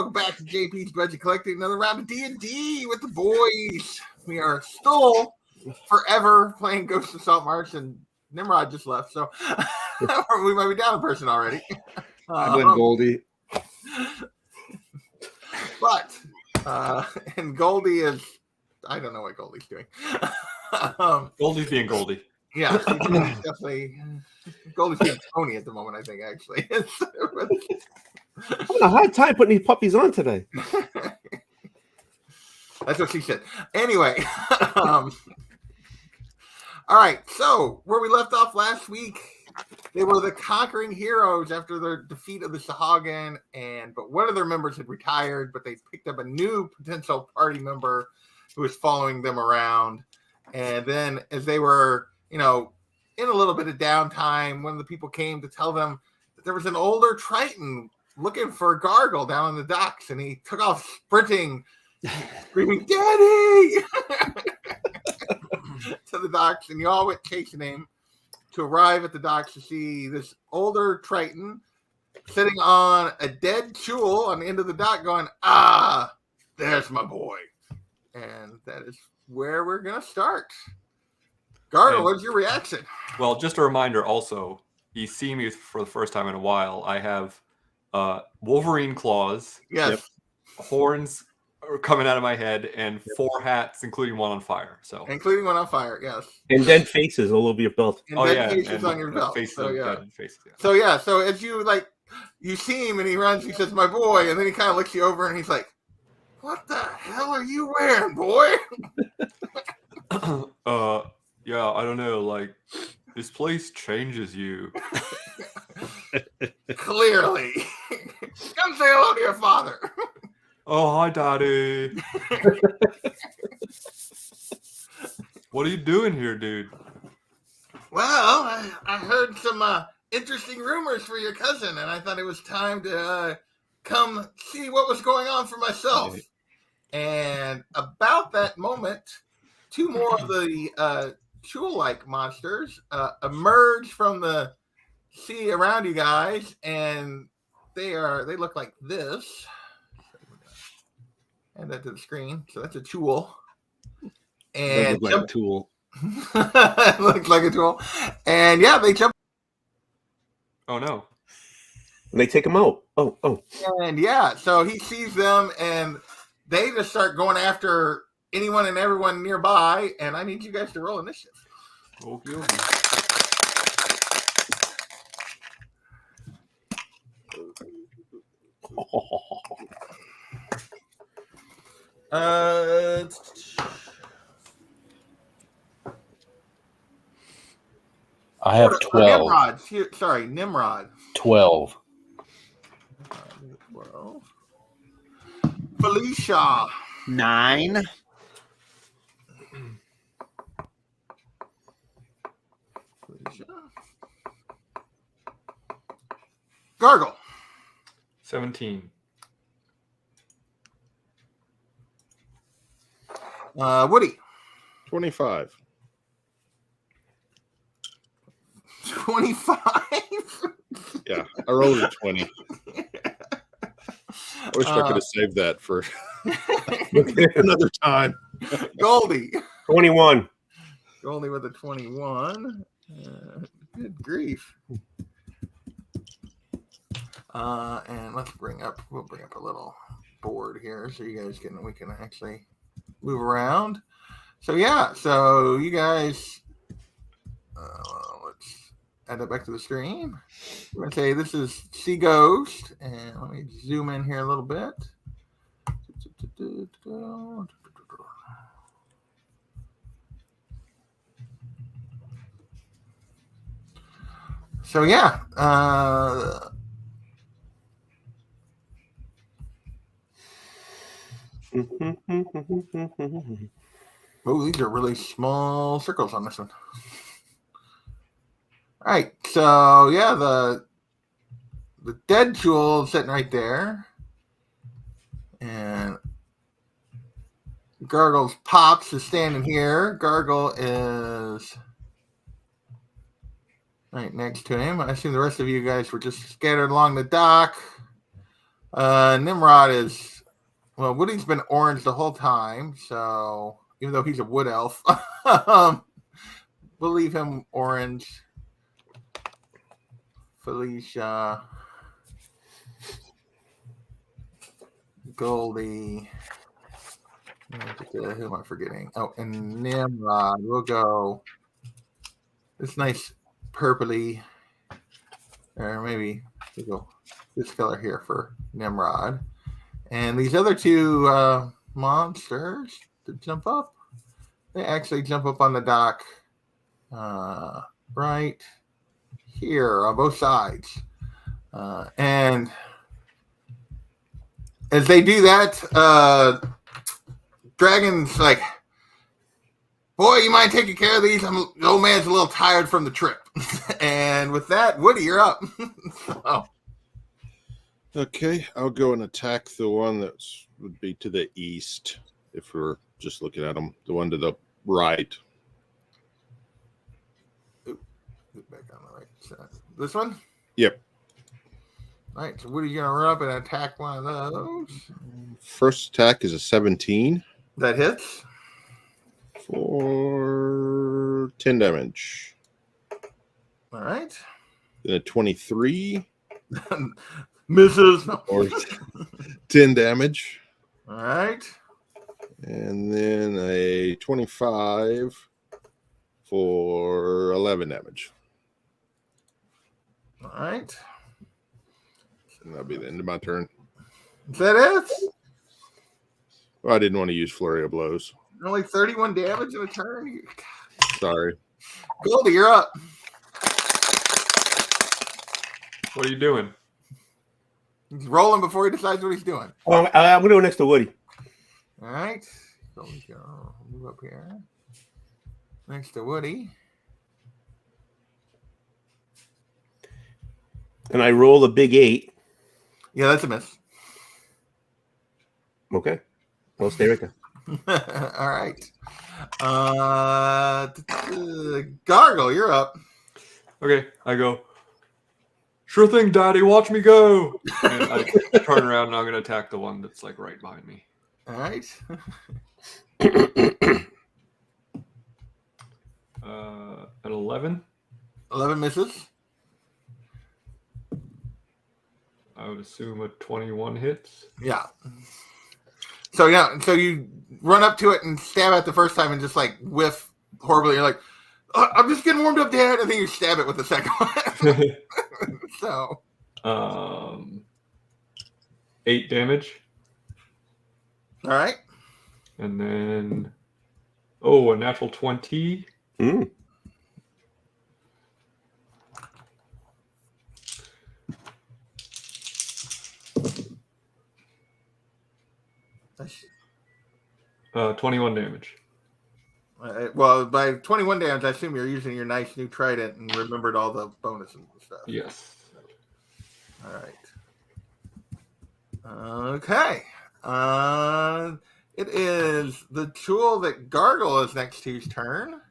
welcome back to JP's Budget Collecting. Another round of D&D with the boys. We are still forever playing Ghost of Saltmarsh, and Nimrod just left, so we might be down a person already. I blame Goldie. But, and Goldie is, I don't know what Goldie's doing. Goldie's being Goldie. Yeah, definitely. Goldie's being Tony at the moment, I think, actually. I had time putting these puppies on today. That's what she said. Anyway, all right. So where we left off last week, they were the conquering heroes after their defeat of the Sahagin, but one of their members had retired, but they picked up a new potential party member who was following them around. And then as they were, in a little bit of downtime, one of the people came to tell them that there was an older Triton looking for Gargle down on the docks, and he took off sprinting, screaming, "Daddy!" to the docks, and you all went chasing him to arrive at the docks to see this older Triton sitting on a dead Chul on the end of the dock going, "Ah, there's my boy." And that is where we're going to start. Gargle, what's your reaction? Well, just a reminder also, you see me for the first time in a while. I have Wolverine claws. Yes. Yep. Horns are coming out of my head, and 4 hats, including one on fire. Including one on fire, yes. And dead faces all over your belt. And dead faces on your belt. Faces, so, yeah. Faces, yeah. So as you, you see him, and he runs, he says, "My boy," and then he kind of looks you over, and he's like, "What the hell are you wearing, boy?" Yeah, I don't know. This place changes you. Clearly. Come say hello to your father. Oh, hi, Daddy. What are you doing here, dude? Well, I heard some interesting rumors for your cousin, and I thought it was time to come see what was going on for myself. And about that moment, 2 more of the Chul-like monsters emerge from the sea around you guys, and they look like this. Add that to the screen. So that's a Chul. And like a tool. looks like a tool. And yeah, they jump. Oh no. And they take them out. Oh. And yeah, so he sees them, and they just start going after anyone and everyone nearby, and I need you guys to roll initiative. Okay. I have 12. Nimrod. 12. 12. Felicia. 9. Gargle. 17. Woody. 25. 25. Yeah, I rolled a 20. I wish I could have saved that for another time. Goldie. 21. Goldie with a 21. Good grief. And we'll bring up a little board here so we can actually move around. So yeah, so you guys, let's add that back to the screen. We're gonna say this is Sea Ghost, and let me zoom in here a little bit. So yeah, oh, these are really small circles on this one. All right, so yeah, the dead Chul is sitting right there, and Gargle's Pops is standing here. Gargle is right next to him. I assume the rest of you guys were just scattered along the dock. Nimrod is, well, Woody's been orange the whole time, so even though he's a wood elf, we'll leave him orange. Felicia, Goldie, who am I forgetting? Oh, and Nimrod. We'll go this nice purpley, or maybe we'll go this color here for Nimrod. And these other two monsters to jump up, they actually jump up on the dock right here on both sides. And as they do that, Dragon's like, boy, you mind taking care of these? The old man's a little tired from the trip. And with that, Woody, you're up. Oh. Okay, I'll go and attack the one that would be to the east if we're just looking at them. The one to the right. Back on the right side. This one? Yep. All right, so Woody's going to run up and attack one of those. First attack is a 17 That hits. for 10 damage. All right. Then a 23 Misses. or 10 damage. All right. And then a 25 for 11 damage. All right. And that'll be the end of my turn. Is that it? Well, I didn't want to use Flurry of Blows. Only 31 damage in a turn? Sorry. Goldie, you're up. What are you doing? He's rolling before he decides what he's doing. Oh, I'm going to go next to Woody. All right. So we go move up here. Next to Woody. And I roll a big 8. Yeah, that's a miss. Okay. Well, stay right there. All right. Gargle, you're up. Okay, I go, sure thing, Daddy, watch me go. And I turn around and I'm going to attack the one that's like right behind me. All right. At 11, 11 misses. I would assume a 21 hits. Yeah. So you run up to it and stab it the first time and just like whiff horribly. You're like, I'm just getting warmed up, Dad. And then you stab it with the second one. So 8 damage. all right. And then, a natural 20. Mm. That's- 21 damage. Well, by 21 damage, I assume you're using your nice new trident and remembered all the bonuses and stuff. Yes. All right. Okay. It is the tool that Gargle is next to's turn.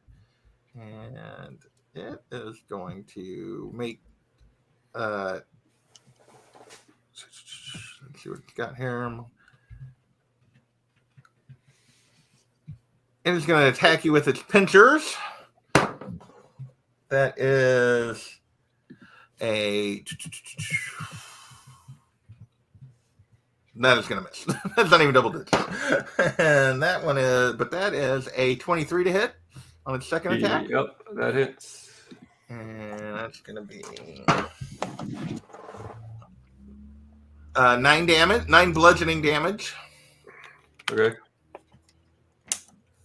And it is going to make let's see what it's got here. It is going to attack you with its pincers. That is a... That is going to miss. That's not even double digits. And that one is... But that is a 23 to hit on its second attack. Yep, that hits. And that's going to be 9 damage, 9 bludgeoning damage. Okay.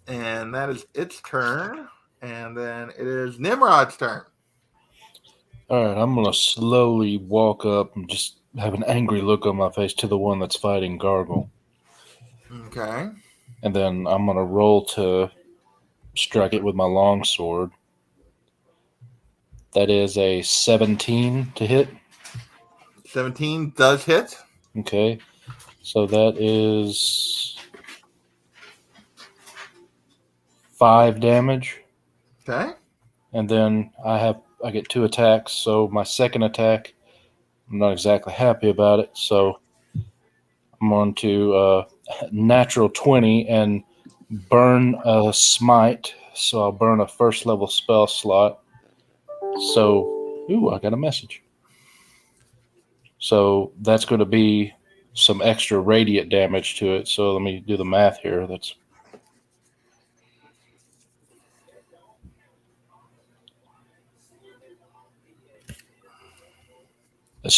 And that is its turn. And then it is Nimrod's turn. All right, I'm going to slowly walk up and just have an angry look on my face to the one that's fighting Gargle. Okay. And then I'm going to roll to strike it with my longsword. That is a 17 to hit. 17 does hit. Okay. So that is 5 damage. Okay. And then I get 2 attacks. So my second attack, I'm not exactly happy about it. So I'm on to natural 20 and burn a smite. So I'll burn a first level spell slot. So, I got a message. So that's going to be some extra radiant damage to it. So let me do the math here. That's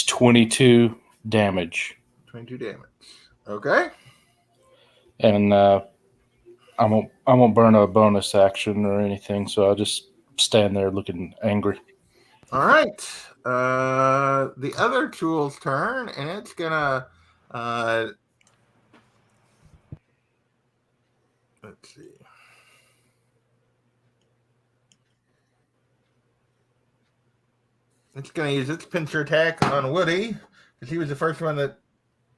22 damage. 22 damage. Okay. And I won't burn a bonus action or anything, so I'll just stand there looking angry. All right. The other tool's turn, and it's gonna let's see. It's gonna use its pincer attack on Woody because he was the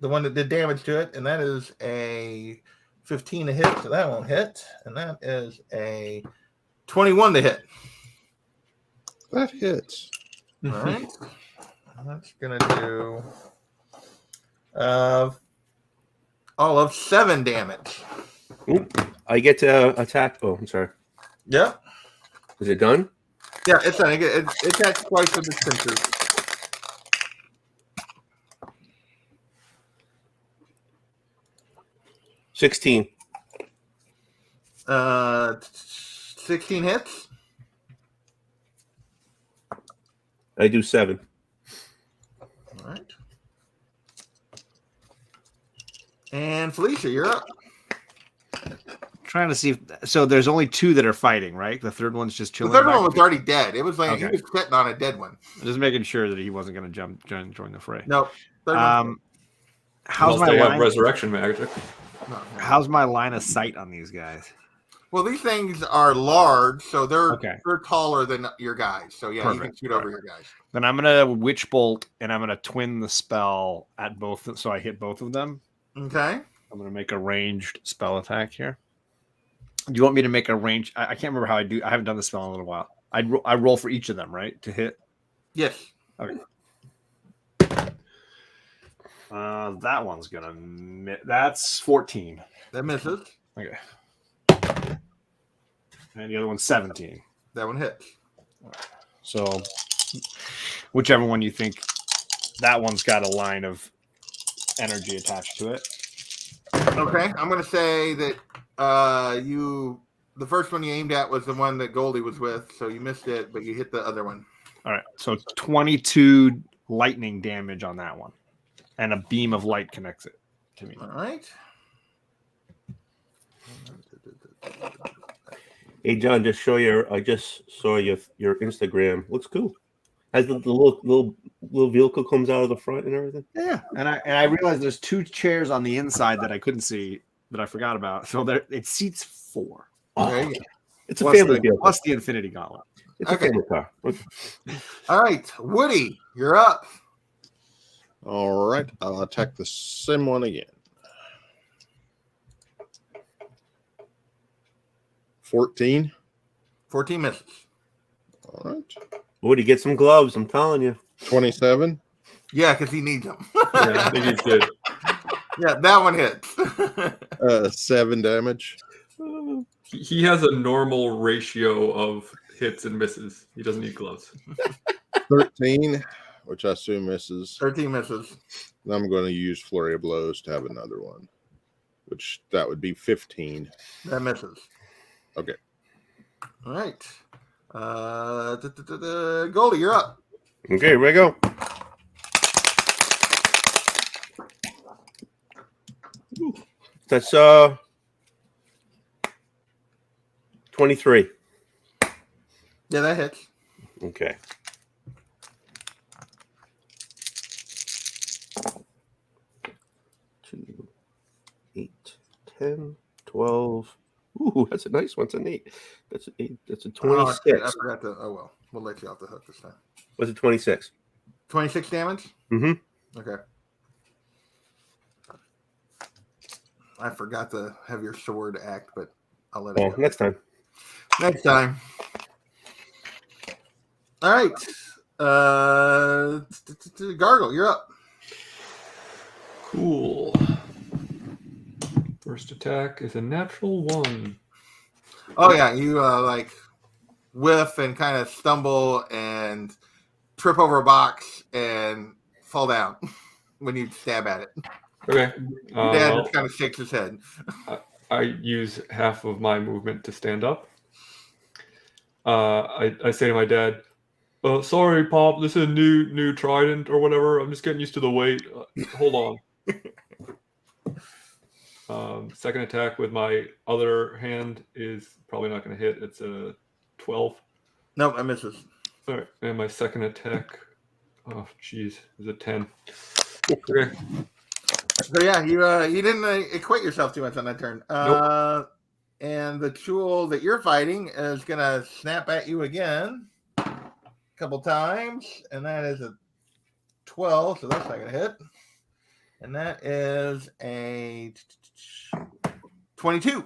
one that did damage to it, and that is a 15 to hit, so that won't hit, and that is a 21 to hit. That hits. All right. That's going to do all of 7 damage. Ooh, I get to attack. Oh, I'm sorry. Yep. Is it done? Yeah, it's done. It attacks twice with its pincers. $16. 16 hits. I do 7. All right. And Felicia, you're up. Trying to see so there's only 2 that are fighting, right? The third one's just The chilling. third one was already dead. It was like he Okay. was sitting on a dead one. Just making sure that he wasn't going to join the fray. No. How's How's Unless they have my resurrection magic. how's my line of sight on these guys? Well, these things are large, so they're Okay. taller than your guys. So yeah, you can Perfect. shoot over your guys. Then I'm gonna witch bolt and I'm gonna twin the spell at both, so I hit both of them. Okay. I'm gonna make a ranged spell attack here. Do you want me to make a range? I can't remember how I do. I haven't done the spell in a little while. I roll for each of them, right, to hit. Yes. Okay. That one's gonna. That's 14. That misses. Okay. And the other one's 17. That one hits. So, whichever one you think, that one's got a line of energy attached to it. Okay. I'm going to say that the first one you aimed at was the one that Goldie was with, so you missed it, but you hit the other one. All right. So 22 lightning damage on that one, and a beam of light connects it to me. All right. Hey, John, I just saw your Instagram. Looks cool. Has the little vehicle comes out of the front and everything. Yeah, and I realized there's 2 chairs on the inside that I couldn't see that I forgot about. So it seats 4. There you go. It's a family vehicle. Plus the Infinity Gauntlet. It's a family car. Okay. All right. Woody, you're up. All right. I'll attack the same one again. 14. 14 misses. All right. Woody, get some gloves. I'm telling you. 27. Yeah, because he needs them. Yeah, I think he's good. Yeah, that one hits. 7 damage. He has a normal ratio of hits and misses. He doesn't need gloves. 13, which I assume misses. 13 misses. And I'm going to use Flurry of Blows to have another one, which that would be 15. That misses. Okay. All right. Goldie, you're up. Okay, here we go. That's 23. Yeah, that hits. Okay. Two, 8, 10, 12. Ooh, that's a nice one. It's an 8. That's an 8. That's a 26. Oh, I forgot to. Oh, well. We'll let you off the hook this time. What's a 26? 26 damage? Mm-hmm. Okay. I forgot to have your sword act, but I'll let it Oh, go. next time. Next time. All right. Gargle, you're up. Cool. First attack is a natural 1. Oh yeah, you like whiff and kind of stumble and trip over a box and fall down when you stab at it. Okay. Your dad Well, just kind of shakes his head. I use half of my movement to stand up. I say to my dad, sorry, Pop, this is a new trident or whatever. I'm just getting used to the weight. Hold on. Second attack with my other hand is probably not going to hit. It's a 12. Nope, I misses. All right. And my second attack, oh, jeez, is a 10. Okay. So yeah, you didn't equate yourself too much on that turn. Nope. And the tool that you're fighting is gonna snap at you again a couple times, and that is a 12, so that's not gonna hit. And that is a 22.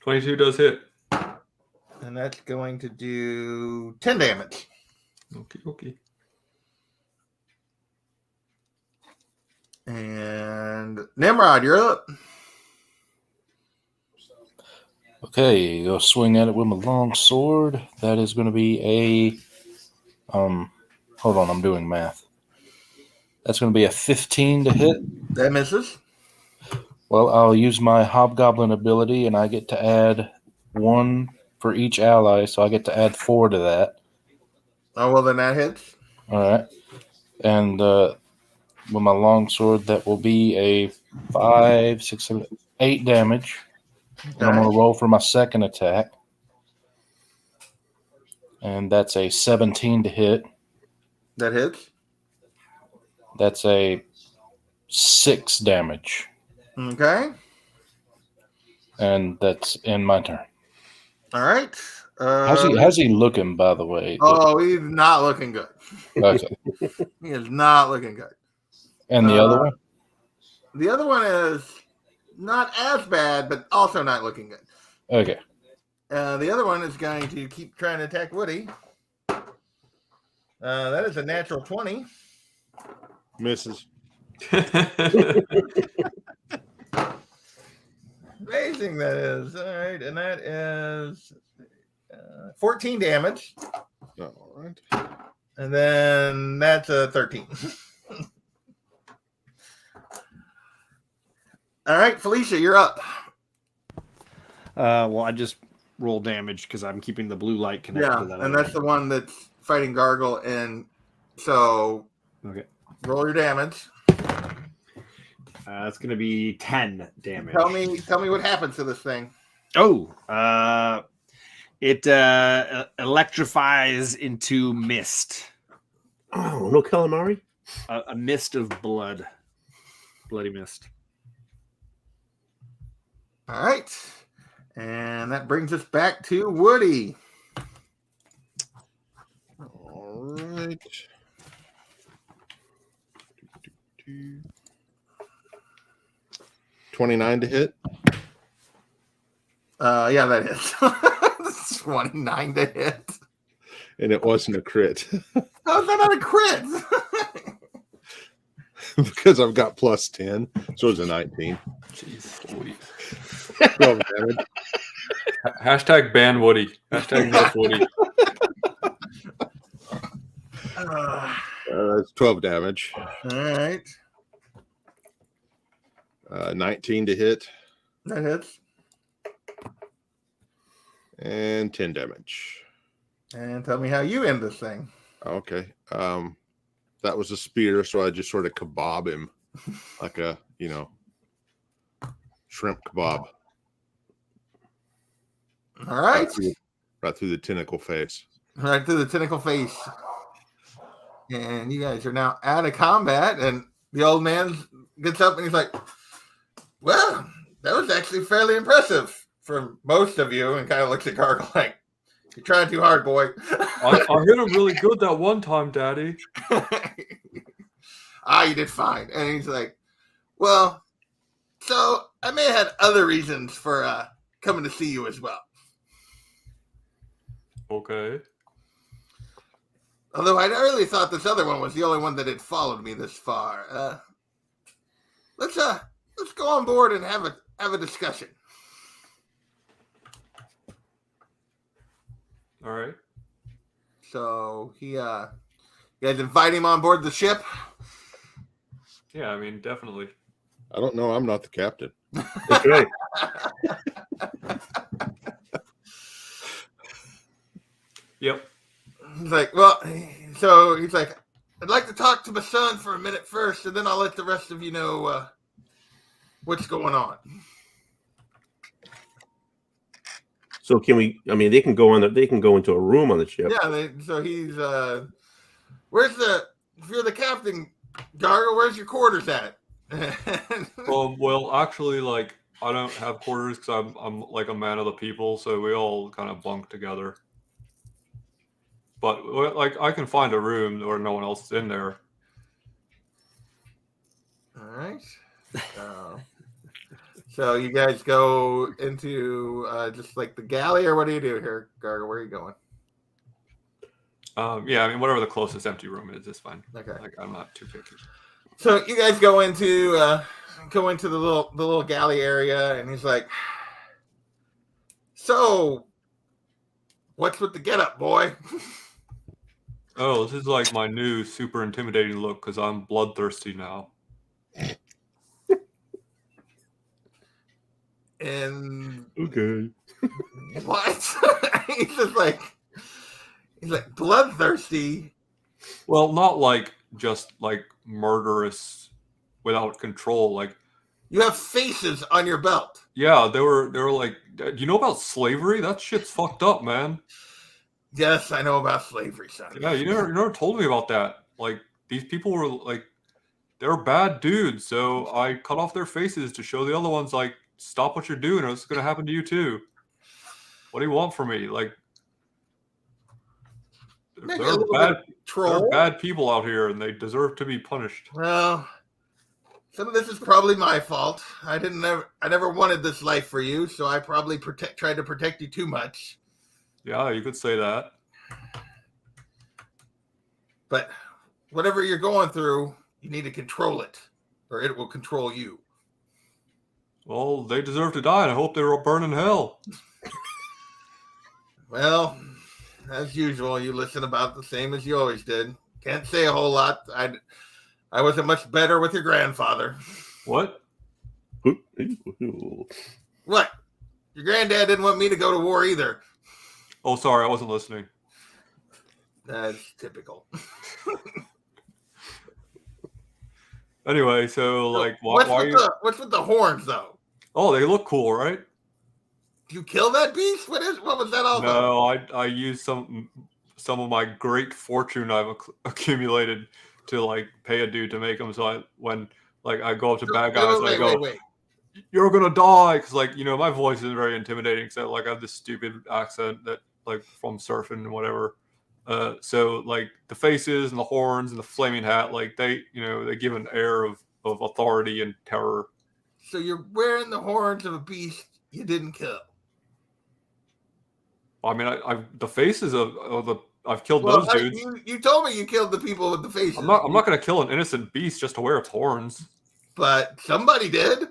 22 does hit. And that's going to do 10 damage. Okay. And Nimrod, you're up. Okay, go swing at it with my long sword. That is going to be a hold on, I'm doing math. That's going to be a 15 to hit. That misses. Well, I'll use my hobgoblin ability, and I get to add 1 for each ally, so I get to add 4 to that. Oh well, then that hits. All right, and with my long sword, that will be a 5, 6, 7, 8 damage. And I'm going to roll for my second attack. And that's a 17 to hit. That hits. That's a 6 damage. Okay. And that's in my turn. All right. How's he looking, by the way? Oh, he's not looking good. Okay. He is not looking good. And the other one? The other one is not as bad, but also not looking good. Okay. The other one is going to keep trying to attack Woody. That is a natural 20. Misses. Amazing that is. All right, and that is 14 damage. All right. And then that's a 13. All right, Felicia, you're up. Well, I just roll damage because I'm keeping the blue light connected Yeah, to that. and that's the one that's fighting Gargle. And so Okay. roll your damage. It's going to be 10 damage. Tell me what happens to this thing. Oh, it electrifies into mist. Oh, no calamari? A mist of blood. Bloody mist. All right. And that brings us back to Woody. All right. 29 to hit. Yeah, that is 29 to hit. And it wasn't a crit. How is that not a crit? Because I've got plus 10. So it's a 19. Jeez, Woody. 12 damage. Hashtag ban Woody. Hashtag nerf Woody. That's 12 damage. All right. 19 to hit. That hits. And 10 damage. And tell me how you end this thing. Okay. That was a spear, so I just sort of kebab him like a, shrimp kebab. All right. Right through the tentacle face. Right through the tentacle face. And you guys are now out of combat. And the old man gets up and he's like, well, that was actually fairly impressive for most of you. And kind of looks at Gargle like, you're trying too hard, boy. I hit him really good that one time, Daddy. You did fine. And he's like, well, so I may have had other reasons for coming to see you as well. Okay. Although I really thought this other one was the only one that had followed me this far. Let's let's go on board and have a discussion. All right. So you guys invite him on board the ship. Yeah, I mean, definitely. I don't know. I'm not the captain. That's right. Yep. He's like, well, so he's like, I'd like to talk to my son for a minute first, and then I'll let the rest of you know what's going on. So can we? I mean, they can go into a room on the ship. Yeah. So he's where's if you're the captain, Gargo, where's your quarters at? Well, actually, like, I don't have quarters because I'm like a man of the people, so we all kind of bunk together. But like, I can find a room where no one else is in there. All right. So you guys go into just like the galley, or what do you do here, Gargo? Where are you going? Yeah, I mean, whatever the closest empty room is fine. Okay. Like, I'm not too picky. So you guys go into the little galley area, and he's like, "So, what's with the getup, boy?" Oh, this is like my new super intimidating look because I'm bloodthirsty now. And Okay. what? he's like bloodthirsty. Well, not like just like murderous without control. Like, You have faces on your belt. yeah, they were like, do you know about slavery? That shit's fucked up, man. Yes, I know about slavery, son. Yeah, you never told me about that. Like, these people were like, they're bad dudes. So I cut off their faces to show the other ones, like, stop what you're doing, or it's gonna happen to you too. What do you want from me? Like, Maybe a they're little bad. bit of troll. They're bad people out here, and they deserve to be punished. Well, some of this is probably my fault. I never wanted this life for you, so I probably tried to protect you too much. Yeah, you could say that. But whatever you're going through, you need to control it, or it will control you. Well, they deserve to die, and I hope they will burn in hell. Well, as usual, you listen about the same as you always did. Can't say a whole lot. I wasn't much better with your grandfather. What? What? Your granddad didn't want me to go to war either. Oh, sorry, I wasn't listening. That's typical. Anyway, so like, what's why with the horns though? Oh, they look cool, right? Do you kill that beast? What was that all about? No, I used some of my great fortune I've accumulated to like pay a dude to make them. So when I go up to bad guys, I go, wait. "You're gonna die," because my voice is very intimidating. So I have this stupid accent that like from surfing and whatever. So like the faces and the horns and the flaming hat, like they give an air of authority and terror. So you're wearing the horns of a beast you didn't kill. I mean, the faces of I've killed those dudes. You told me you killed the people with the faces. I'm not going to kill an innocent beast just to wear its horns. But somebody did.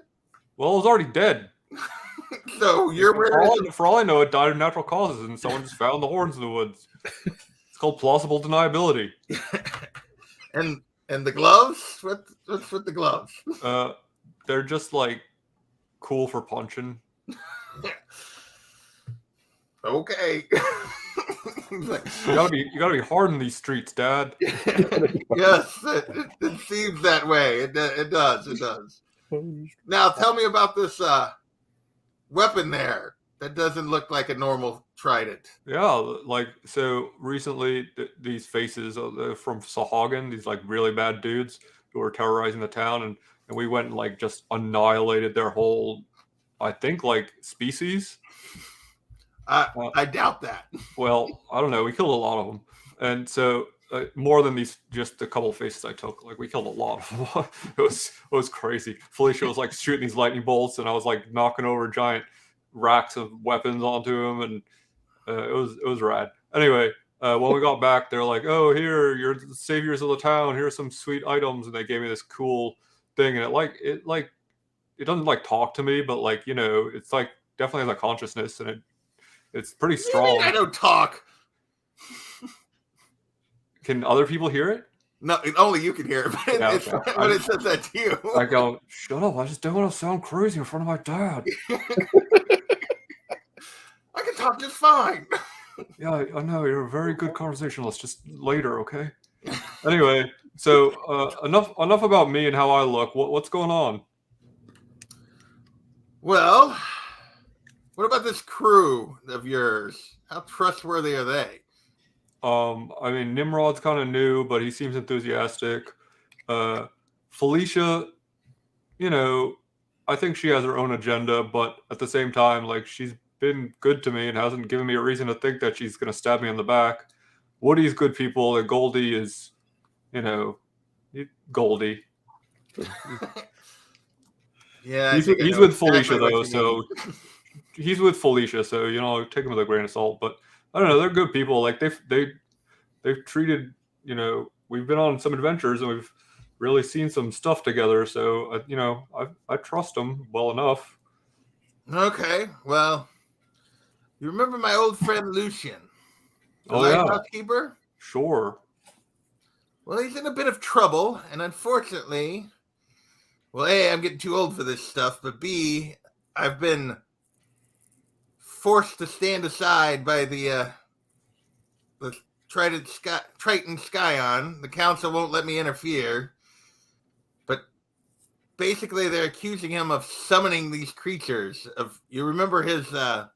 Well, it was already dead. So you're wearing. For all I know, it died of natural causes, and someone just found the horns in the woods. It's called plausible deniability. And the gloves? What's with the gloves? They're just like cool for punching. Okay. You gotta be hard in these streets, Dad. Yes, it seems that way. It does. Now tell me about this weapon there. That doesn't look like a normal trident. Yeah, so recently these faces from Sahagin, these like really bad dudes who were terrorizing the town, and we went and just annihilated their whole, I think, species. I doubt that. Well, I don't know. We killed a lot of them, and so more than just a couple of faces I took. We killed a lot of them. It was crazy. Felicia was shooting these lightning bolts, and I was knocking over giant racks of weapons onto him, and it was rad. Anyway, when we got back, they're like, "Oh, here, you're the saviors of the town. Here's some sweet items," and they gave me this cool thing, and it it doesn't like talk to me, but like it's like definitely has a consciousness, and it's pretty strong. I don't talk. Can other people hear it? No, only you can hear it. But Yeah, it's okay. when it says that to you. I go, shut up! I just don't want to sound crazy in front of my dad. I can talk just fine. Yeah, I know you're a very good conversationalist. Just later, okay? Anyway, so enough about me and how I look. What's going on? Well, what about this crew of yours? How trustworthy are they? I mean, Nimrod's kind of new, but he seems enthusiastic. Felicia, I think she has her own agenda, but at the same time, like, she's been good to me and hasn't given me a reason to think that she's going to stab me in the back. Woody's good people, and Goldie is, Goldie. Yeah, he's with Felicia though, so he's with Felicia, so take him with a grain of salt. But I don't know, they're good people. Like they've treated, we've been on some adventures and we've really seen some stuff together. So I trust them well enough. Okay, well, you remember my old friend Lucian, the Oh yeah, housekeeper? Sure. Well, he's in a bit of trouble, and unfortunately, well, A, I'm getting too old for this stuff, but B, I've been forced to stand aside by the Triton Scion. The council won't let me interfere, but basically they're accusing him of summoning these creatures. You remember his oh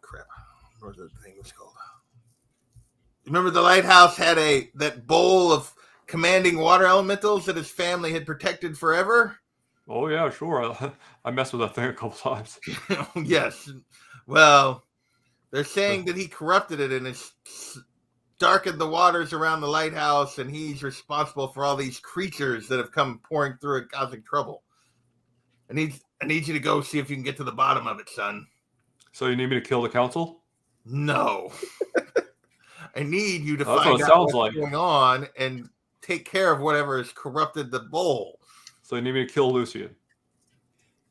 crap, what was the thing was called? Remember the lighthouse had that bowl of commanding water elementals that his family had protected forever? Oh yeah, sure. I messed with that thing a couple times. Yes. Well, they're saying that he corrupted it and it's darkened the waters around the lighthouse, and he's responsible for all these creatures that have come pouring through and causing trouble. I need you to go see if you can get to the bottom of it, son. So you need me to kill the council? No. I need you to That's find what it out sounds what's like. going on and take care of whatever has corrupted the bowl. So you need me to kill Lucian?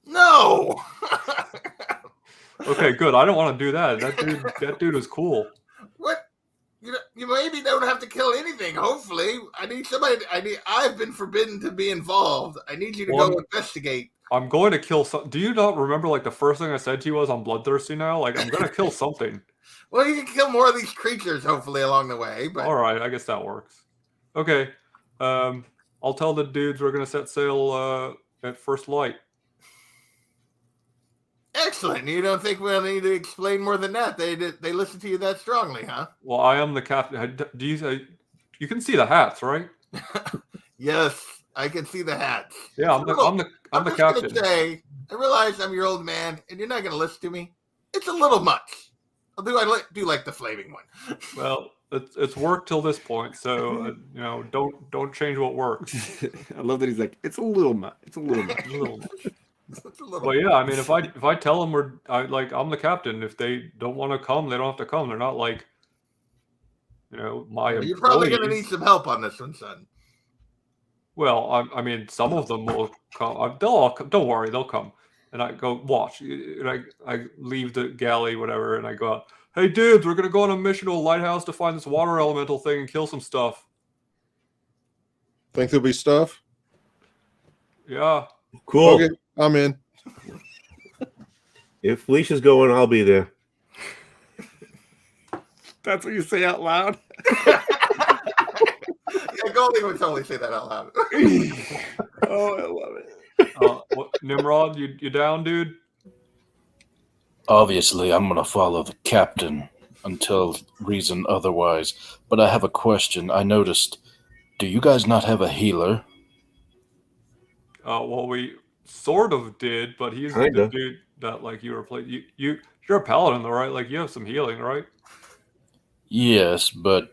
No. Okay, good. I don't want to do that. That dude is cool. What? You maybe don't have to kill anything. Hopefully, I need somebody. I've been forbidden to be involved. I need you to go investigate. I'm going to kill some. Do you not remember? Like the first thing I said to you was, "I'm bloodthirsty now." Like I'm going to kill something. Well, you can kill more of these creatures hopefully along the way. But all right, I guess that works. Okay, I'll tell the dudes we're going to set sail at first light. Excellent. You don't think we'll need to explain more than that? They listen to you that strongly, huh? Well, I am the captain. Do you can see the hats, right? Yes, I can see the hats. Yeah, I'm the captain. Gonna say, I realize I'm your old man, and you're not going to listen to me. It's a little much. I do like the flaming one. Well, it's worked till this point, so don't change what works. I love that he's like, it's a little much. It's a little much. A little much. Well, yeah, I mean, if I tell them I'm the captain. If they don't want to come, they don't have to come. They're not like, my. You're probably going to need some help on this one, son. Well, I mean, some of them will come. They'll all come. Don't worry, they'll come. And I go watch. And I leave the galley, whatever, and I go out. Hey, dudes, we're gonna go on a mission to a lighthouse to find this water elemental thing and kill some stuff. Think there'll be stuff? Yeah. Cool. Okay, I'm in. If Felicia's going, I'll be there. That's what you say out loud? Yeah, Goldie would totally say that out loud. Oh, I love it. Nimrod, you down, dude? Obviously, I'm going to follow the captain until reason otherwise. But I have a question. I noticed, do you guys not have a healer? Well, we sort of did, but he's Kinda. the dude that like you were playing. You're a paladin, though, right? Like you have some healing, right? Yes, but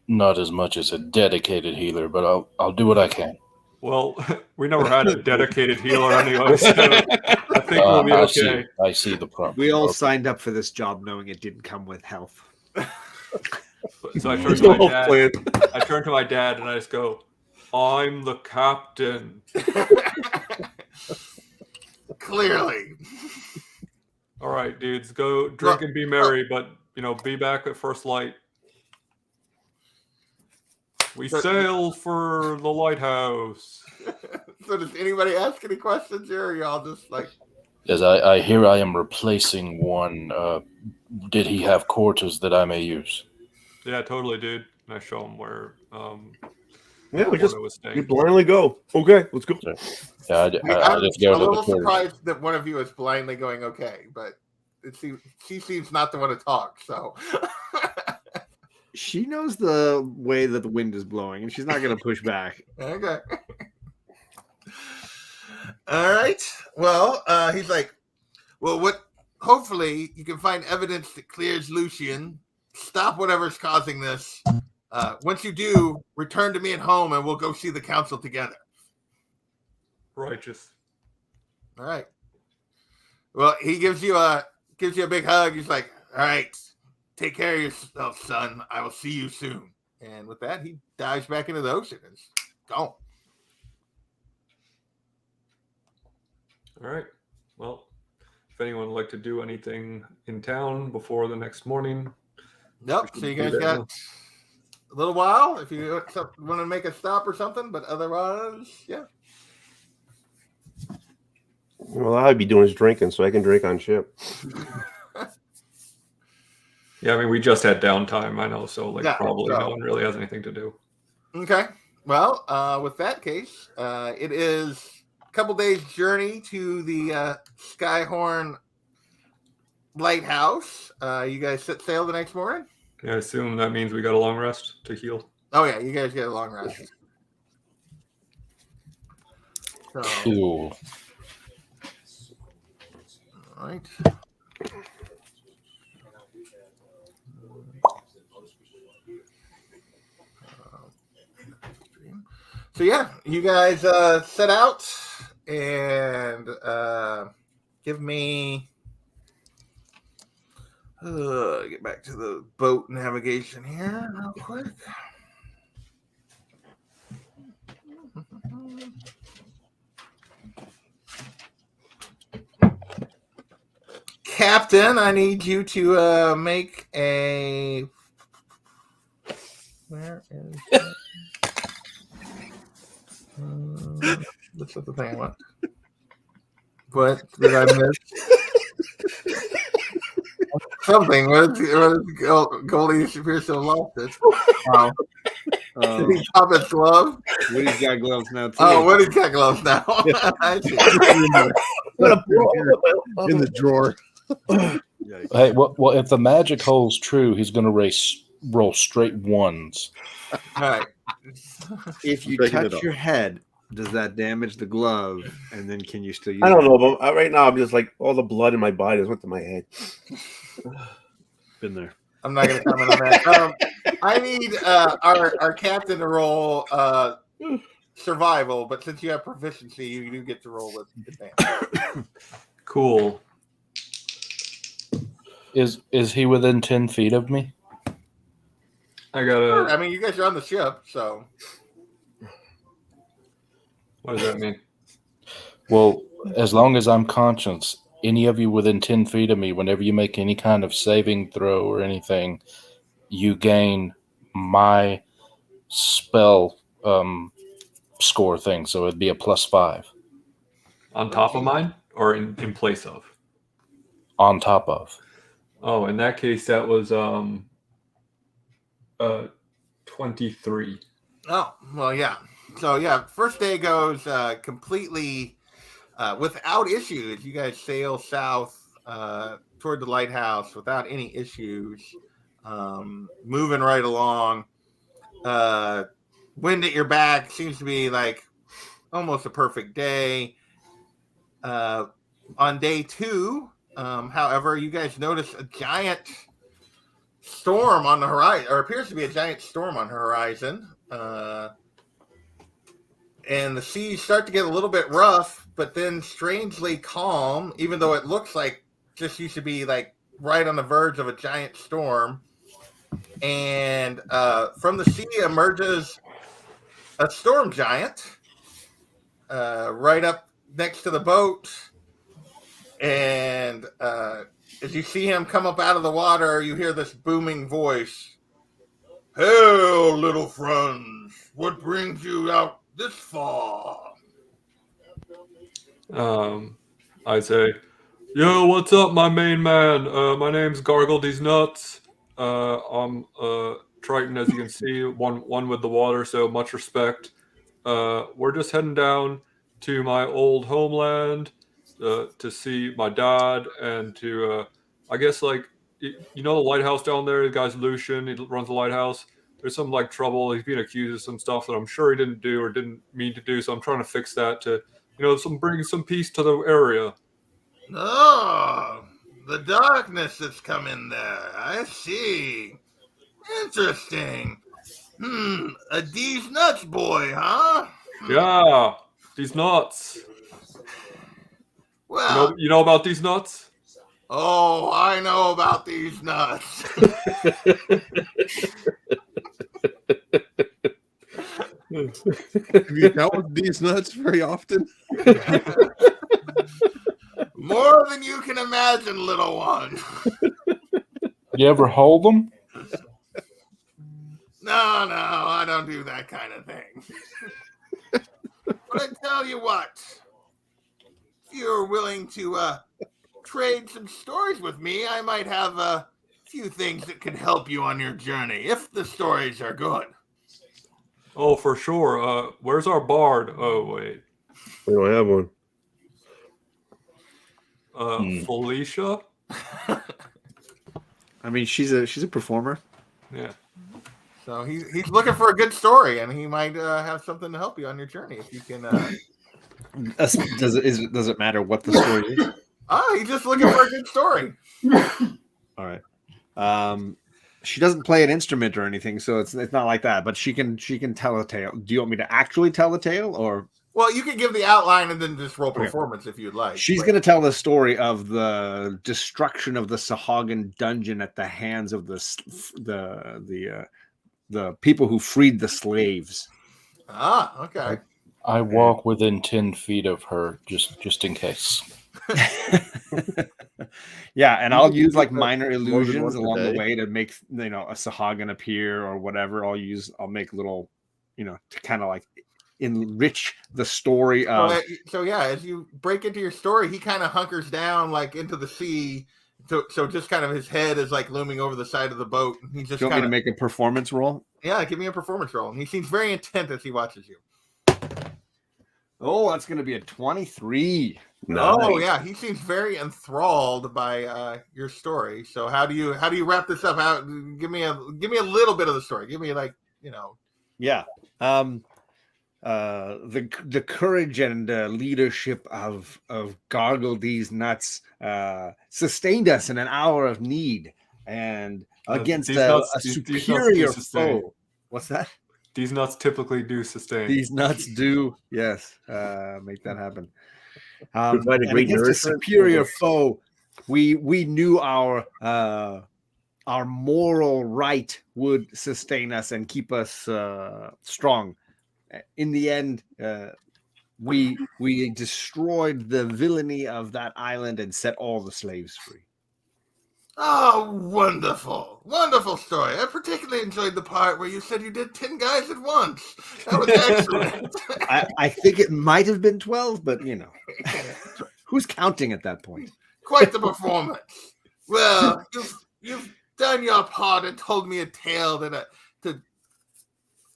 not as much as a dedicated healer, but I'll do what I can. Well, we never had a dedicated healer anyway, so I think we'll be okay. I see the problem. We all signed up for this job knowing it didn't come with health. So I turned to my dad and I just go, I'm the captain. Clearly. All right, dudes, go drink and be merry, but be back at first light. We sail for the lighthouse. So does anybody ask any questions here, or y'all just like... Yes, I hear I am replacing one. Did he have quarters that I may use? Yeah, totally, dude. And I show him where Yeah, we was staying. blindly go. Okay, let's go. Yeah, I I'm just go a to the little quarters. surprised that one of you is blindly going okay, but she seems not the one to talk, so... She knows the way that the wind is blowing, and she's not going to push back. Okay. All right. Well, he's like, well, hopefully you can find evidence that clears Lucian. Stop whatever's causing this. Once you do, return to me at home and we'll go see the council together. Righteous. All right. Well, he gives you a big hug. He's like, all right, take care of yourself, son. I will see you soon. And with that, he dives back into the ocean and is gone. All right. Well, if anyone would like to do anything in town before the next morning. Nope. So you guys got a little while if you want to make a stop or something, but otherwise, yeah. Well, I'd be doing is drinking, so I can drink on ship. Yeah, I mean, we just had downtime, I know, so probably so no one really has anything to do. Okay. Well, with that case, it is a couple days journey to the Skyhorn Lighthouse. You guys set sail the next morning? Yeah, I assume that means we got a long rest to heal. Oh, yeah, you guys get a long rest. So, Cool. all right. So yeah, you guys set out and give me get back to the boat navigation here real quick. Captain, I need you to make a... Where is it? That's not the thing I want. What did I miss? Something. What is Goldie appears to have lost it? Oh. Did he pop his glove? Woody's got gloves now, too. Oh, Woody's got gloves now. I see. In the drawer. Hey, well, if the magic holds true, he's going to roll straight ones. All right. If you Breaking it touch up. your head, does that damage the glove? And then can you still use I don't it? know, but right now I'm just like all the blood in my body is went to my head. Been there. I'm not going to comment on that. I need our captain to roll survival, but since you have proficiency, you do get to roll with advantage. Cool. Is he within 10 feet of me? I got I mean, you guys are on the ship, so. what does that mean? Well, as long as I'm conscious, any of you within 10 feet of me, whenever you make any kind of saving throw or anything, you gain my spell score thing. So it'd be a +5. On top of mine or in place of? On top of. Oh, in that case, that was 23. Oh, well, yeah. So, yeah, first day goes completely without issues. You guys sail south toward the lighthouse without any issues, moving right along. Wind at your back seems to be like almost a perfect day. On day 2, however, you guys notice a giant storm on the horizon, or appears to be a giant storm on the horizon. And the seas start to get a little bit rough, but then strangely calm, even though it looks like just used to be like right on the verge of a giant storm. And from the sea emerges a storm giant right up next to the boat. And as you see him come up out of the water, you hear this booming voice. Hail, little friends. What brings you out this far? I say, yo, what's up, my main man? My name's Gargle These Nuts. I'm Triton, as you can see, one with the water, so much respect. We're just heading down to my old homeland to see my dad and to, I guess, like, you know the lighthouse down there? The guy's Lucian, he runs the lighthouse. There's some, like, trouble. He's being accused of some stuff that I'm sure he didn't do or didn't mean to do, so I'm trying to fix that to, bring some peace to the area. Oh, the darkness that's come in there. I see. Interesting. A D's nuts boy, huh? Yeah, these nuts. Well, You know about these nuts? oh, I know about these nuts. Have you dealt with these nuts very often? More than you can imagine, little one. You ever hold them? No, I don't do that kind of thing. But I tell you what, if you're willing to trade some stories with me, I might have a few things that could help you on your journey, if the stories are good. Oh, for sure. Where's our bard? Oh, wait. We don't have one. Felicia? I mean, she's a performer. Yeah. So he's looking for a good story, and he might have something to help you on your journey if you can. Does it matter what the story is? He's just looking for a good story. All right. She doesn't play an instrument or anything, so it's not like that. But she can tell a tale. Do you want me to actually tell a tale, or? Well, you can give the outline and then just roll performance if you'd like. She's going to tell the story of the destruction of the Sahagan dungeon at the hands of the people who freed the slaves. Okay. I walk within 10 feet of her just in case. Yeah, and I'll use like minor more than illusions once a along the day. way to make a Sahagan appear or whatever. I'll make little, to kind of like enrich the story of. So yeah, as you break into your story, he kind of hunkers down like into the sea. So just kind of his head is like looming over the side of the boat. And he just Do you want me to make a performance roll? Yeah, give me a performance roll. And he seems very intent as he watches you. Oh, that's going to be a 23. Oh yeah, he seems very enthralled by your story. So how do you wrap this up? Give me a little bit of the story. Give me like Yeah. The courage and leadership of Gargle These Nuts sustained us in an hour of need and against a superior foe. What's that? These nuts typically do sustain. These nuts do, yes, make that happen. Provide a And great against a nourishment. superior foe, we knew our moral right would sustain us and keep us strong. In the end, we destroyed the villainy of that island and set all the slaves free. Oh, wonderful story. I particularly enjoyed the part where you said you did 10 guys at once. That was excellent. I think it might have been 12, but who's counting at that point? Quite the performance. Well, you've done your part and told me a tale that to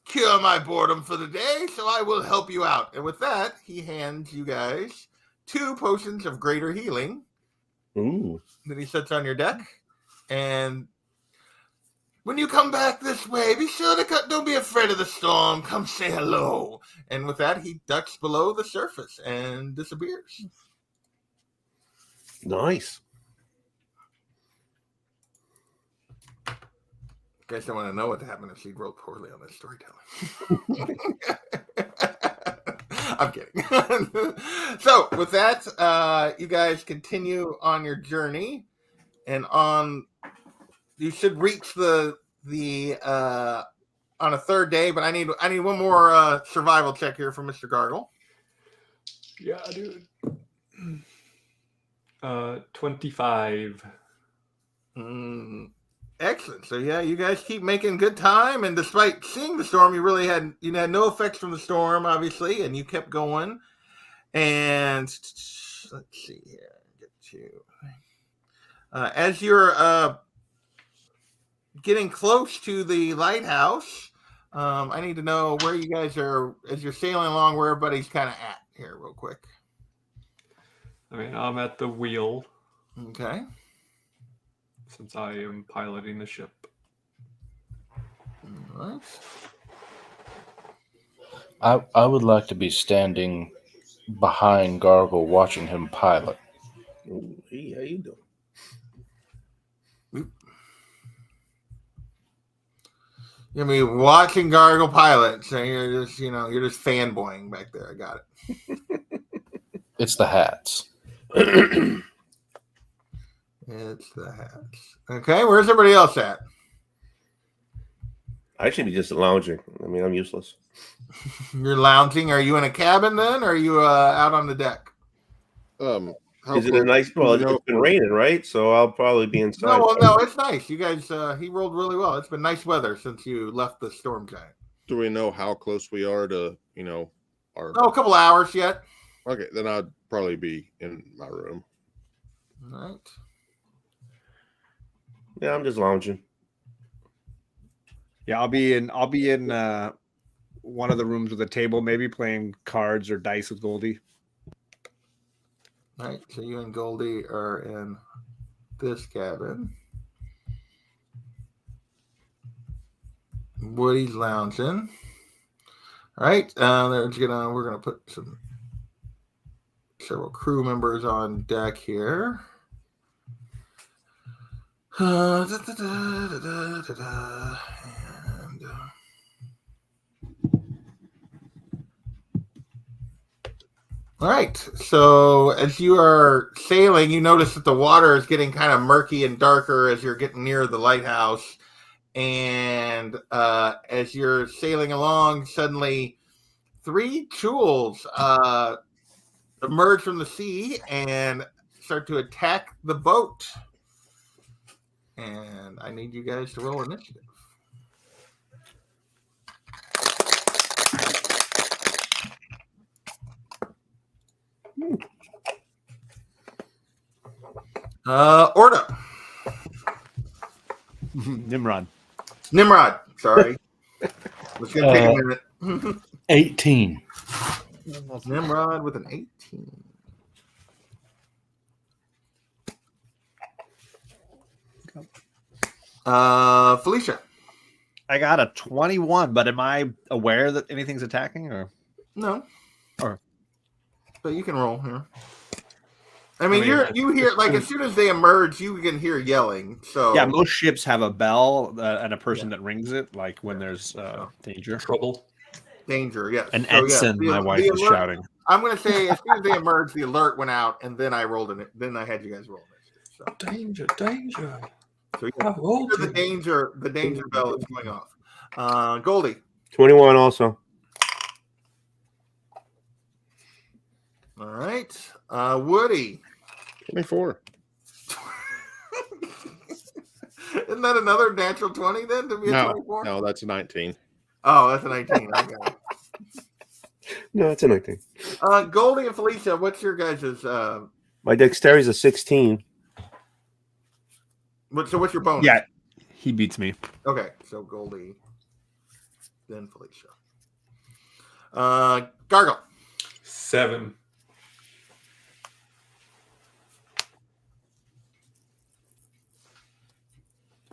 cure my boredom for the day, so I will help you out. And with that, he hands you guys 2 potions of greater healing. Ooh. That he sets on your deck. And when you come back this way, be sure to don't be afraid of the storm. Come say hello. And with that, he ducks below the surface and disappears. Nice. You guys don't want to know what happened if she rolled poorly on this storytelling. I'm kidding. So with that, you guys continue on your journey, and you should reach the on a third day. But I need one more survival check here from Mr. Gargle. Yeah, dude. 25. Excellent. So yeah, you guys keep making good time, and despite seeing the storm, you had no effects from the storm, obviously, and you kept going. And let's see here, get you as you're getting close to the lighthouse. I need to know where you guys are as you're sailing along, where everybody's kind of at here, real quick. I mean, I'm at the wheel. Okay. Since I am piloting the ship. All right. I would like to be standing behind Gargle watching him pilot. Ooh, hey, how you doing? I mean, watching Gargle pilot, so you're just fanboying back there. I got it. It's the hats. It's the hats. Okay, where's everybody else at? I should be just lounging. I mean, I'm useless. You're lounging. Are you in a cabin then, or are you out on the deck? Is it a nice? Well, it's been raining, right? So I'll probably be inside. No, it's nice. You guys, he rolled really well. It's been nice weather since you left the storm giant. Do we know how close we are to, our? Oh, a couple hours yet. Okay, then I'd probably be in my room. All right. Yeah, I'm just lounging. Yeah, I'll be in one of the rooms with a table, maybe playing cards or dice with Goldie. All right, so you and Goldie are in this cabin. Woody's lounging. All right, we're gonna put several crew members on deck here. All right. So as you are sailing, you notice that the water is getting kind of murky and darker as you're getting near the lighthouse. And as you're sailing along, suddenly 3 jewels emerge from the sea and start to attack the boat. And I need you guys to roll initiative. Orda. Nimrod. Sorry. It's going to take a minute. 18. Nimrod with an 18. Felicia. I got a 21, but am I aware that anything's attacking or no? Or but you can roll here. I mean you hear like as soon as they emerge, you can hear yelling. So yeah, most ships have a bell and a person that rings it, like when there's danger, danger. Yes, an ensign. My wife is shouting. I'm going to say as soon as they emerge, the alert went out, and then I rolled in it. Then I had you guys roll it. So. Danger. So the danger bell is going off. Goldie. 21 also. All right. Woody. 24. Isn't that another natural 20 then to be a 24? No, that's a 19. Oh, that's a 19. I got it. No, it's a 19. Goldie and Felicia, what's your guys' My dexterity is a 16. So what's your bonus? Yeah, he beats me. Okay, so Goldie, then Felicia. Gargle. 7.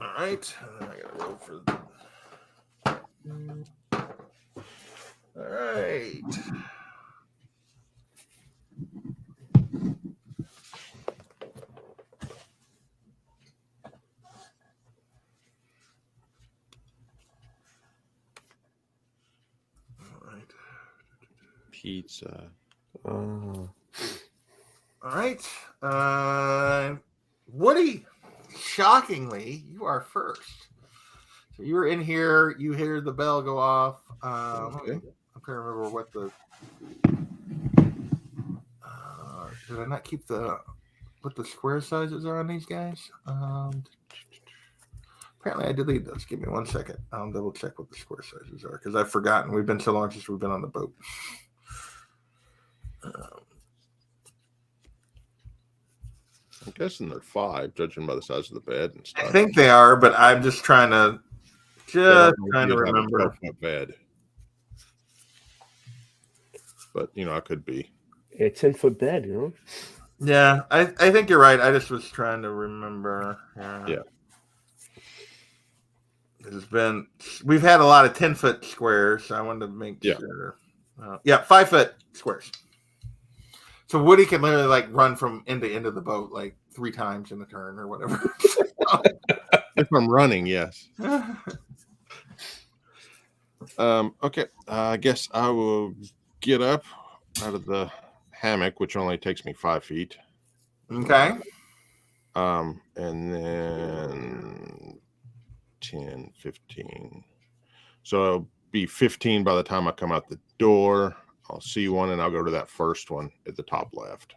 All right, I gotta roll for. All right. Pizza. All right. Woody, shockingly, you are first. So you were in here. You hear the bell go off. Okay. I'm trying to remember what the. Did I not keep the what the square sizes are on these guys. Apparently I deleted those. Give me 1 second. I'll double check what the square sizes are because I've forgotten. We've been so long since we've been on the boat. I'm guessing they're 5, judging by the size of the bed and stuff. I think they are, but I'm just trying to remember. Bed. But I could be. It's 10-foot bed, Yeah, I think you're right. I just was trying to remember. Yeah. We've had a lot of 10-foot squares, so I wanted to make sure. 5-foot squares. So Woody can literally like run from end to end of the boat like 3 times in a turn or whatever. If I'm running, yes. Okay. I guess I will get up out of the hammock, which only takes me 5 feet. Okay. And then 10, 15. So it'll be 15 by the time I come out the door. I'll see one and I'll go to that first one at the top left.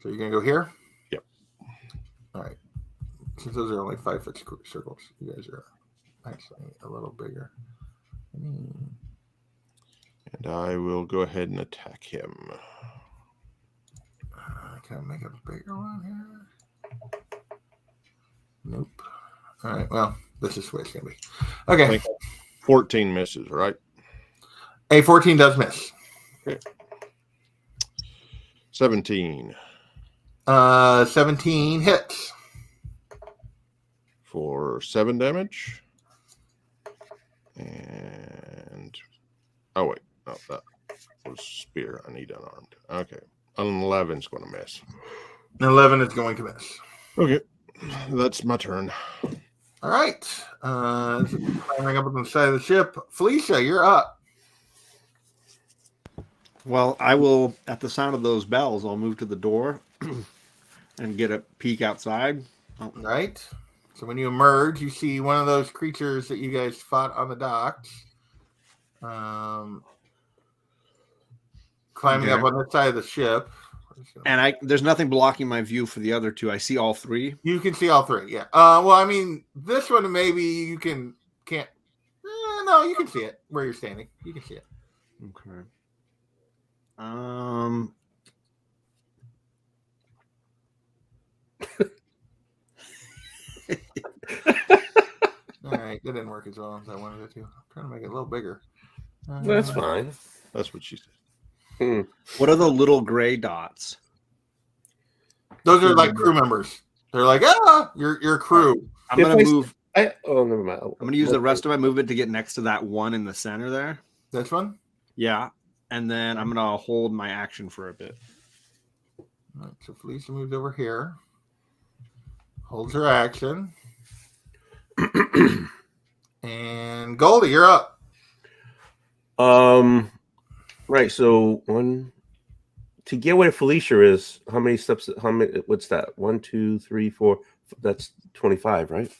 So you're going to go here? Yep. All right. Since those are only 5-foot circles, you guys are actually a little bigger. And I will go ahead and attack him. Can I make a bigger one here? Nope. All right. Well, this is what it's going to be. Okay. 14 misses, right? A 14 does miss. Okay. 17. 17 hits. For 7 damage. And that was spear. I need unarmed. Okay. 11's going to miss. 11 is going to miss. Okay. That's my turn. All right. Climbing up on the side of the ship. Felicia, you're up. Well, I will, at the sound of those bells, I'll move to the door and get a peek outside. All right. So when you emerge, you see one of those creatures that you guys fought on the docks. Climbing up on the side of the ship. And there's nothing blocking my view for the other two. I see all 3. You can see all 3, yeah. Well, I mean, this one maybe you can't. No, you can see it where you're standing. You can see it. Okay. All right, that didn't work as well as I wanted it to. I'm trying to make it a little bigger. That's fine. That's what she said. What are the little gray dots? Those are like crew members. They're like, your crew. I'm gonna move. Never mind. I'm gonna use the rest of my movement to get next to that one in the center there. This one? Yeah, and then I'm gonna hold my action for a bit. All right, so Felicia moves over here, holds her action, and Goldie, you're up. Right. So to get where Felicia is, how many steps? What's that? 1, 2, 3, 4. That's 25, right?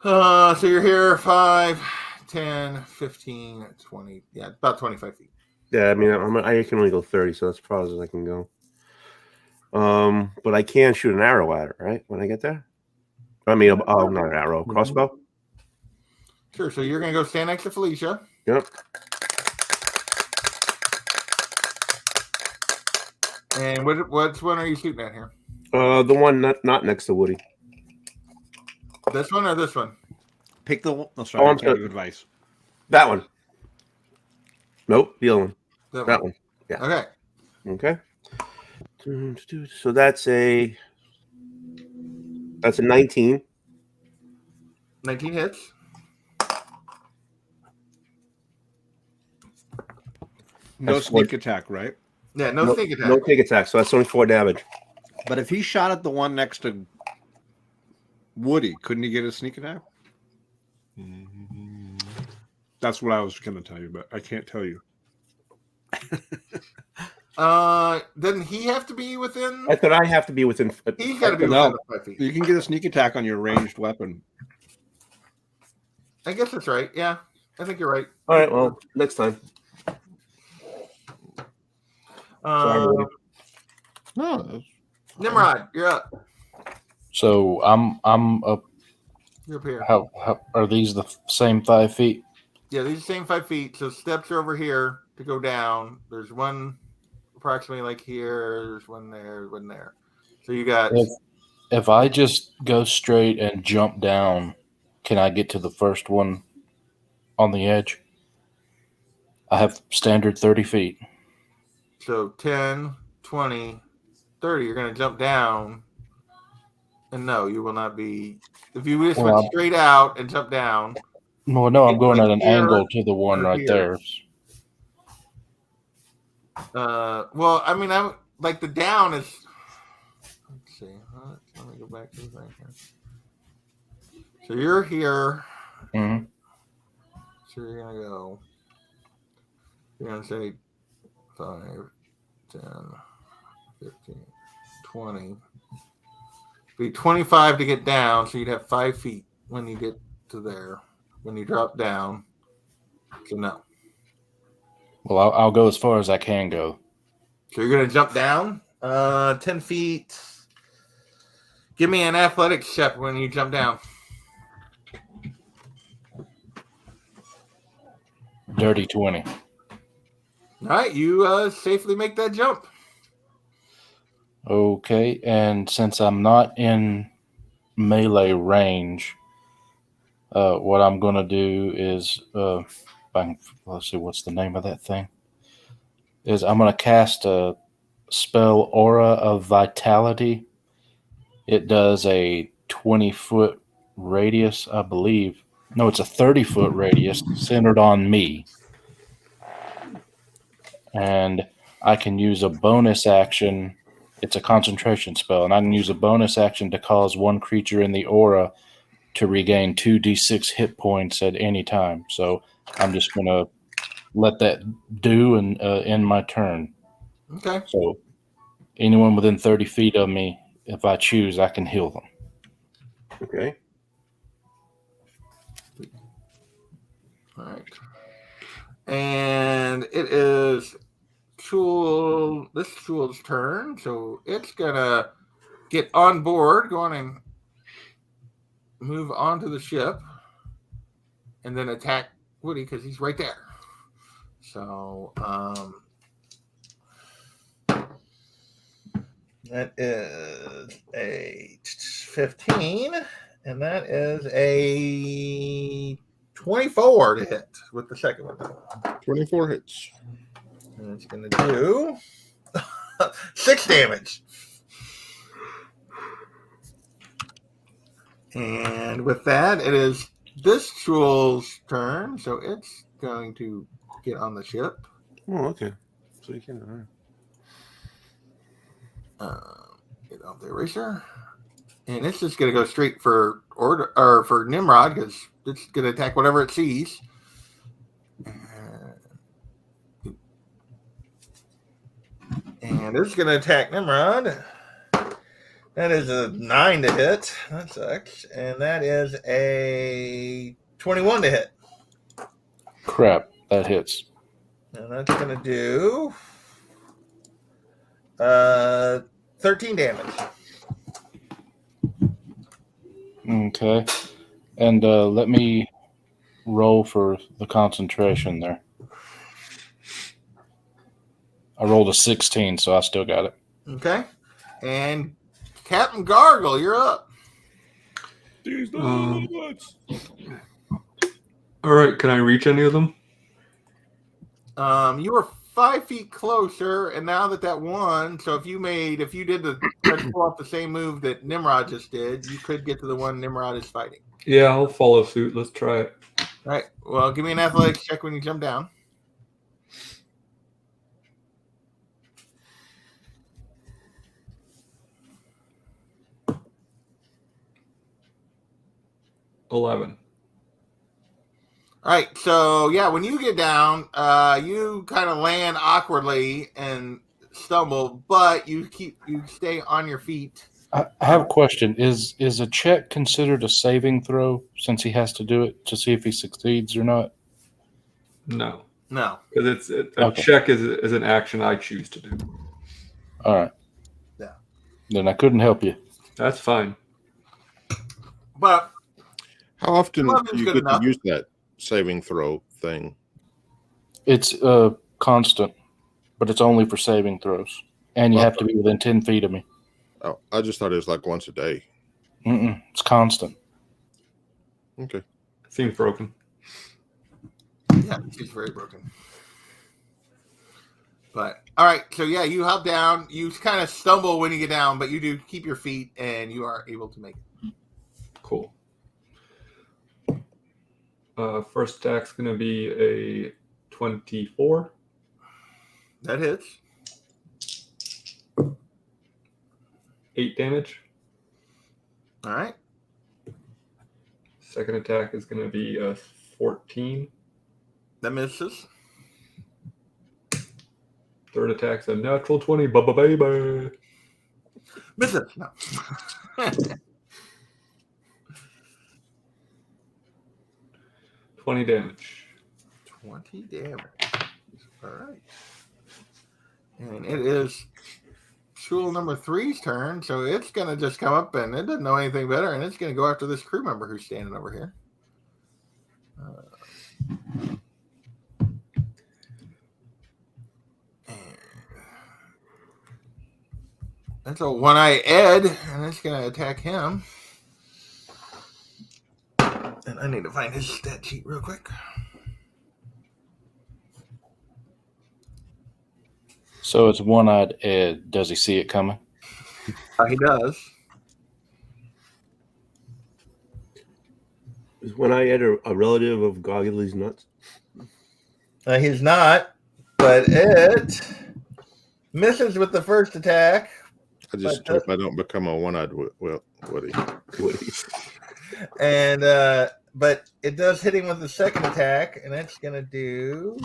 So you're here 5, 10, 15, 20. Yeah, about 25 feet. Yeah, I mean, I can only go 30, so that's probably as I can go. But I can shoot an arrow at it, right? When I get there. I mean, not an arrow, crossbow. Sure. So you're gonna go stand next to Felicia. Yep. And what one are you shooting at here? The one not next to Woody. This one or this one? Pick the one. I'm giving advice. That one. Nope, the other one. That one. Yeah. Okay. So that's a 19. 19 hits. No sneak attack, right? Yeah, no sneak attack. No sneak attack, so that's only 4 damage. But if he shot at the one next to Woody, couldn't he get a sneak attack? That's what I was going to tell you, but I can't tell you. Doesn't he have to be within? I thought I have to be within. He's got to be within 5 feet. You can get a sneak attack on your ranged weapon. I guess that's right. Yeah, I think you're right. All right. Well, next time. No, that's fine. Nimrod, you're up. So I'm up. You're up here. How are these the same 5 feet? Yeah, these are the same 5 feet. So steps are over here to go down. There's one approximately like here. There's one there, one there. So you got. If I just go straight and jump down, can I get to the first one on the edge? I have standard 30 feet. So 10, 20, 30. You're going to jump down. And no, you will not be. If you just went straight out and jump down. Well, no, I'm going at an angle to the one right there. Well, I mean, I'm like the down is. Let's see. Let me go back to the thing here. So you're here. Mm-hmm. So you're gonna go. You're gonna say 5, 10, 15, 20. Be 25 to get down, so you'd have 5 feet when you get to there. When you drop down, so no. Well, I'll go as far as I can go. So you're gonna jump down 10 feet. Give me an athletics check when you jump down. Dirty 20. All right, you safely make that jump. Okay, and since I'm not in melee range, what I'm going to do is, let's see, what's the name of that thing? Is I'm going to cast a spell Aura of Vitality. It does a 20-foot radius, I believe. No, it's a 30-foot radius centered on me. And I can use a bonus action. It's a concentration spell, and I can use a bonus action to cause one creature in the aura to regain 2d6 hit points at any time. So I'm just going to let that do and end my turn. Okay. So anyone within 30 feet of me, if I choose, I can heal them. Okay. All right. And it is this Tool's turn, so it's gonna get on board, go on and move onto the ship, and then attack Woody because he's right there. So that is a 15, and that is a 24 to hit with the second one. 24 hits. And it's going to do 6 damage. And with that, it is this Tool's turn, so it's going to get on the ship. Oh, okay. So you can. Get off the eraser. And it's just going to go straight for for Nimrod because it's going to attack whatever it sees. And it's going to attack Nimrod. That is a 9 to hit. That sucks. And that is a 21 to hit. Crap, that hits. And that's going to do 13 damage. Okay. And let me roll for the concentration there. I rolled a 16, so I still got it. Okay. And Captain Gargle, you're up. These nuts. All right, can I reach any of them? You were 5 feet closer, and now that one, so if you did pull off the same move that Nimrod just did, you could get to the one Nimrod is fighting. Yeah, I'll follow suit. Let's try it. All right. Well, give me an athletics check when you jump down. $11. All right, so yeah, when you get down, you kind of land awkwardly and stumble, but you stay on your feet. I have a question. Is a check considered a saving throw since he has to do it to see if he succeeds or not? No, No, because a check is an action I choose to do. All right. Then I couldn't help you. That's fine. But How often 11's do you good get enough. to use that saving throw thing? It's constant, but it's only for saving throws. And you have to be within 10 feet of me. Oh, I just thought it was like once a day. It's constant. Okay. Seems broken. Yeah, she's very broken. But all right, so yeah, you hop down. You kind of stumble when you get down, but you do keep your feet, and you are able to make it. Cool. First attack's going to be a 24. That hits. 8 damage. All right. Second attack is going to be a 14. That misses. Third attack's a natural 20. Bubba baby. Misses. No. 20 damage. 20 damage. All right. And it is tool number 3's turn, so it's going to just come up, and it doesn't know anything better, and it's going to go after this crew member who's standing over here. That's a one-eye Ed, and it's going to attack him. And I need to find his stat sheet real quick. So it's one-eyed Ed. Does he see it coming? He does. Is when I had a relative of Goggly's nuts? He's not, but it misses with the first attack. I just hope I don't become a one-eyed Woody. And but it does hit him with the second attack, and that's gonna do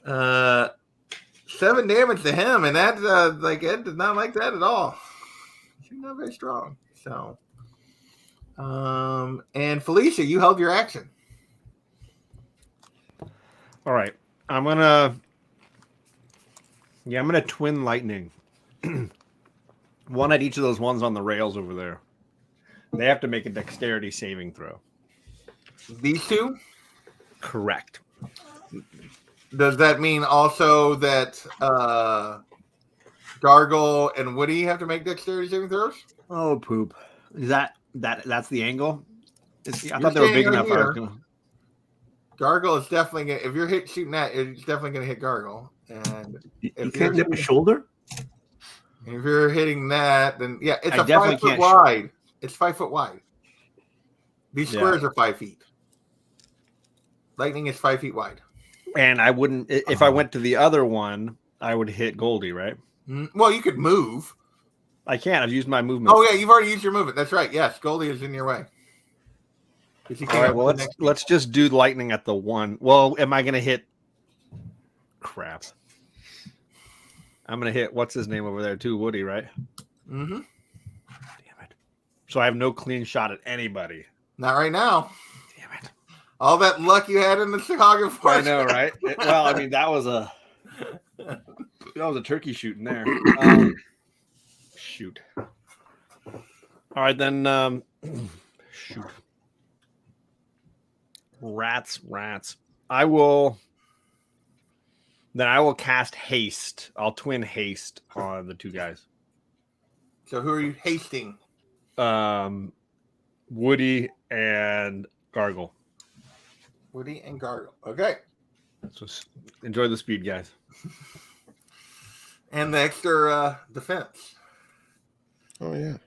7 damage to him, and that Ed did not like that at all. She's not very strong. So and Felicia, you held your action. All right. I'm gonna twin lightning. One at each of those ones on the rails over there. They have to make a dexterity saving throw. These two? Correct. Does that mean also that Gargle and Woody have to make dexterity saving throws? Oh, poop. Is that's the angle? I thought they were big enough. Gargle is definitely gonna, if you're shooting that, it's definitely gonna hit Gargle. And you can't nip his shoulder? If you're hitting that, then yeah, it's I a 5 foot wide. It's 5 foot wide. These squares are 5 feet. Lightning is 5 feet wide. And I wouldn't, if I went to the other one, I would hit Goldie, right? Well, you could move. I can't. I've used my movement. Oh yeah, you've already used your movement. That's right. Yes, Goldie is in your way. All right. Well, let's just do lightning at the one. Well, am I going to hit? Crap. I'm going to hit. What's his name over there too? Woody, right? Mm-hmm. Damn it. So I have no clean shot at anybody. Not right now. Damn it. All that luck you had in the Chicago Force. I know, right? Well, I mean, that was a turkey shooting there. Shoot. All right, then. Shoot. Rats. I will cast haste. I'll twin haste on the two guys. So who are you hasting? Woody and Gargle. Woody and Gargle. Okay. So enjoy the speed, guys. And the extra defense. Oh, yeah.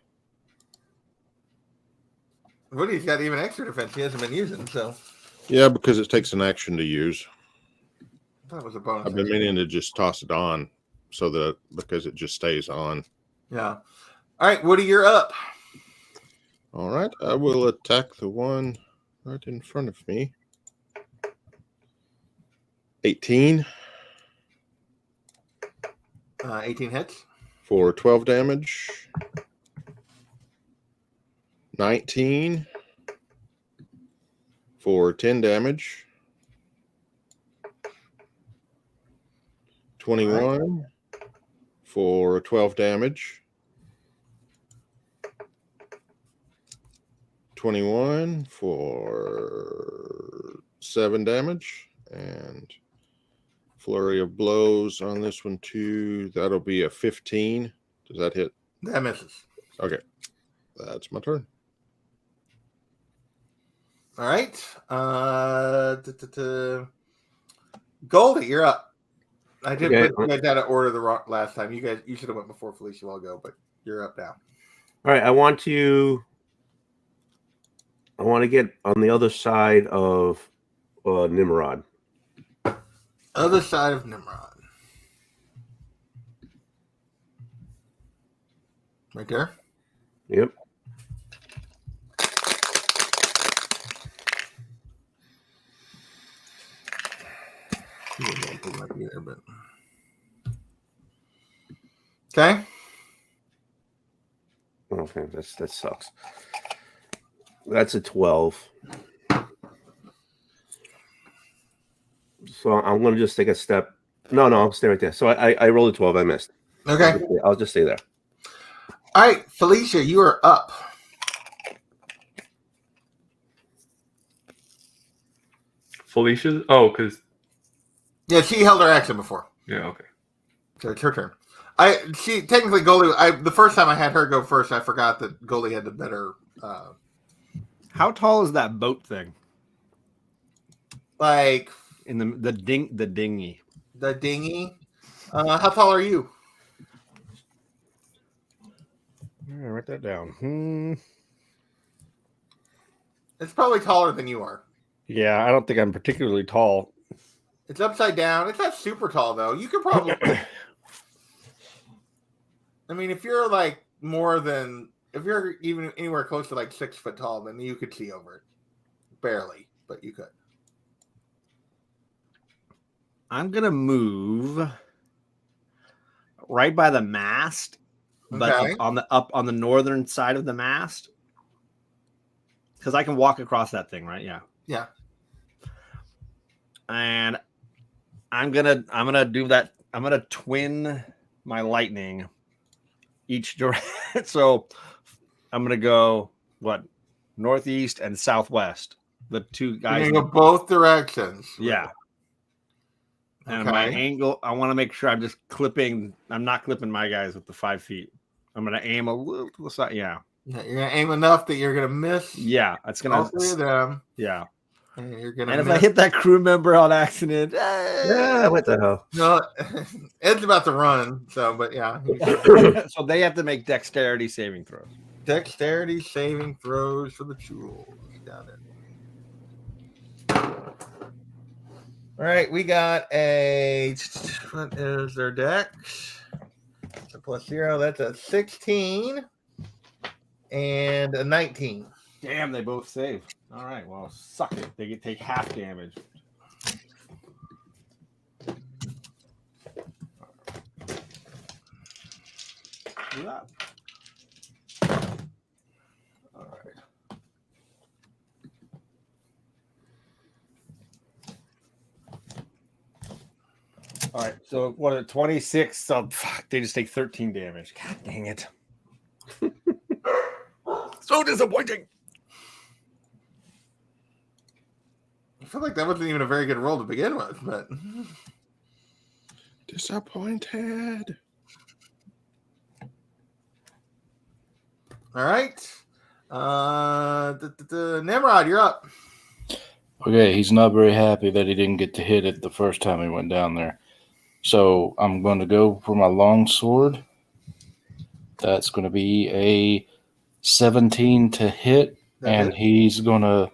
Woody's got even extra defense he hasn't been using, so. Yeah, because it takes an action to use. I thought it was a bonus. I've been meaning to just toss it on so that because it just stays on. Yeah. All right, Woody, you're up. All right. I will attack the one right in front of me. 18. 18 hits. For 12 damage. 19 for 10 damage. 21 for 12 damage. 21 for 7 damage. And flurry of blows on this one too. That'll be a 15. Does that hit? That misses. Okay. That's my turn. All right. Goldie, you're up. I did put you guys out of order the last time. You should have went before Felicia while ago, but you're up now. All right. I want to get on the other side of Nimrod. Other side of Nimrod. Right there? Yep. Okay. Okay, that sucks. That's a 12. So I'm going to just take a step. No, I'll stay right there. So I rolled a 12. I missed. Okay. I'll just stay there. All right, Felicia, you are up. Felicia? Oh, because... Yeah, she held her action before. Yeah, okay. So it's her turn. Technically Goldie. The first time I had her go first, I forgot that Goldie had the better. How tall is that boat thing? Like in the dinghy. The dinghy. How tall are you? Yeah, write that down. It's probably taller than you are. Yeah, I don't think I'm particularly tall. It's upside down. It's not super tall though. You could probably. I mean, if you're like if you're even anywhere close to like 6 foot tall, then you could see over it. Barely, but you could. I'm gonna move right by the mast, but Okay. up on the northern side of the mast, because I can walk across that thing, right? Yeah. Yeah. And I'm gonna do that. I'm gonna twin my lightning each direction. So I'm gonna go northeast and southwest. The two guys. You're gonna go both directions. Yeah. And Okay. my angle, I want to make sure I'm just clipping. I'm not clipping my guys with the 5 feet. I'm gonna aim a little to the side. Yeah. Yeah, you're gonna aim enough that you're gonna miss. Yeah, it's gonna. All three of them. Yeah. And you're gonna. And if I hit that crew member on accident, Yeah, what the hell? No, Ed's about to run. So, but yeah. So they have to make dexterity saving throws. Dexterity saving throws for the jewels. Got it. All right, we got what is their dex? It's a +0. That's a 16 and a 19. Damn, they both save. All right, well, suck it. They take half damage. Do that. All right. All right, so what are 26? So they just take 13 damage. God dang it. So disappointing. I feel like that wasn't even a very good roll to begin with, but Disappointed. all right. Nimrod, you're up. Okay, he's not very happy that he didn't get to hit it the first time he went down there. So I'm going to go for my long sword. That's going to be a 17 to hit, and he's going to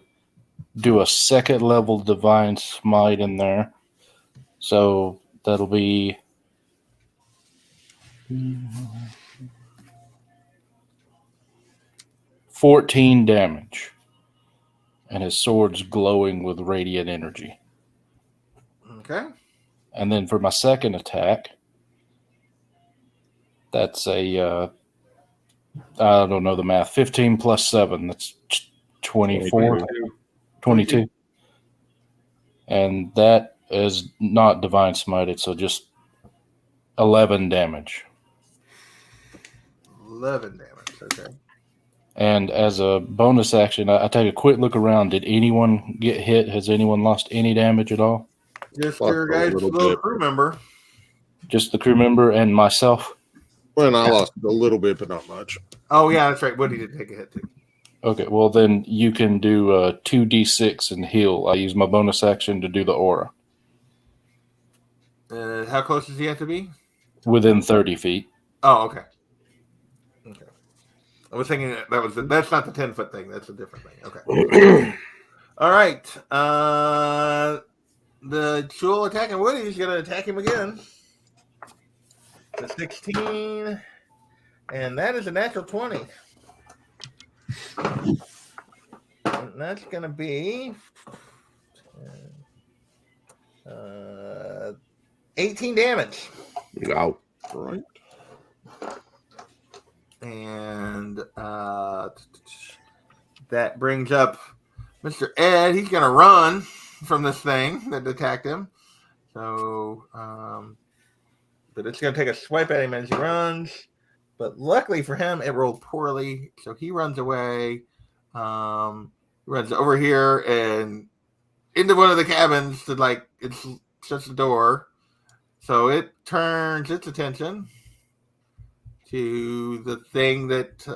do a second level divine smite in there. So that'll be 14 damage. And his sword's glowing with radiant energy. Okay. And then for my second attack, that's a, I don't know the math, 15 plus 7, that's 24, 22. And that is not divine smited, so just 11 damage. 11 damage. Okay. And as a bonus action, I take a quick look around. Did anyone get hit? Has anyone lost any damage at all? Just Lost your a guys' little little bit. crew member. Just the crew member and myself? Well, I lost a little bit, but not much. Oh, yeah, that's right. Woody did take a hit, too. Okay, well, then you can do 2d6 and heal. I use my bonus action to do the aura. How close does he have to be? Within 30 feet. Oh, okay. Okay. I was thinking that's not the 10-foot thing. That's a different thing. Okay. All right. The Jewel attacking Woody is going to attack him again. The 16. And that is a natural 20. And that's going to be 18 damage. Wow. Right. And that brings up Mr. Ed. He's going to run from this thing that attacked him. So, but it's going to take a swipe at him as he runs. But luckily for him, it rolled poorly. So he runs away. He runs over here and into one of the cabins to it shuts the door. So it turns its attention to the thing that,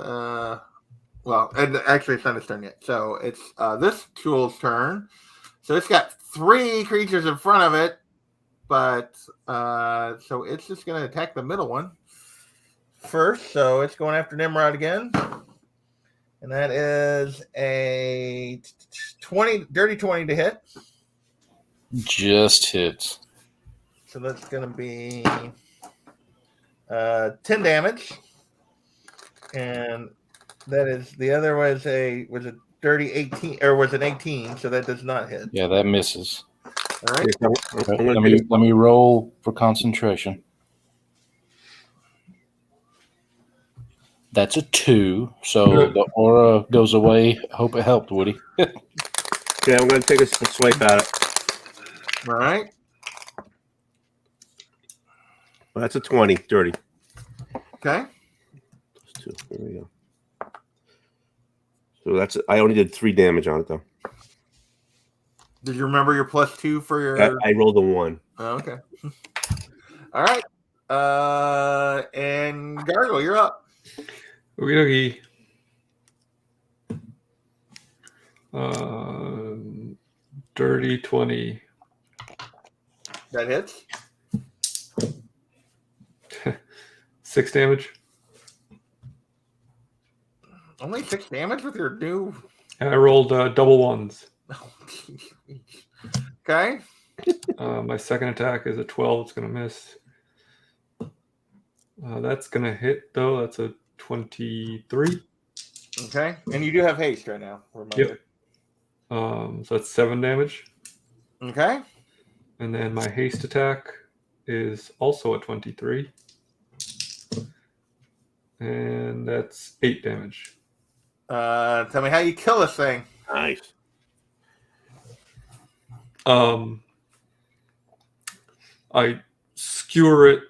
and actually it's not its turn yet. So it's this tool's turn. So it's got 3 creatures in front of it, but so it's just going to attack the middle one first. So it's going after Nimrod again. And that is a dirty 20 to hit. Just hits. So that's going to be 10 damage. And that is, the other was a dirty 18, or was an 18, so that does not hit. Yeah, that misses. All right. Let me roll for concentration. That's a 2, so the aura goes away. Hope it helped, Woody. Yeah, I'm going to take a swipe at it. All right. Well, that's a 20, dirty. Okay. There we go. So I only did 3 damage on it, though. Did you remember your +2 for your? I rolled a 1. Oh, okay. All right. And Gargle, you're up. Okie dirty 20. That hits. 6 damage. Only 6 damage with your new. And I rolled double ones. Okay. My second attack is a 12. It's going to miss. That's going to hit, though. That's a 23. Okay. And you do have haste right now. Reminder. Yep. So that's 7 damage. Okay. And then my haste attack is also a 23. And that's 8 damage. Tell me how you kill this thing. Nice. I skewer it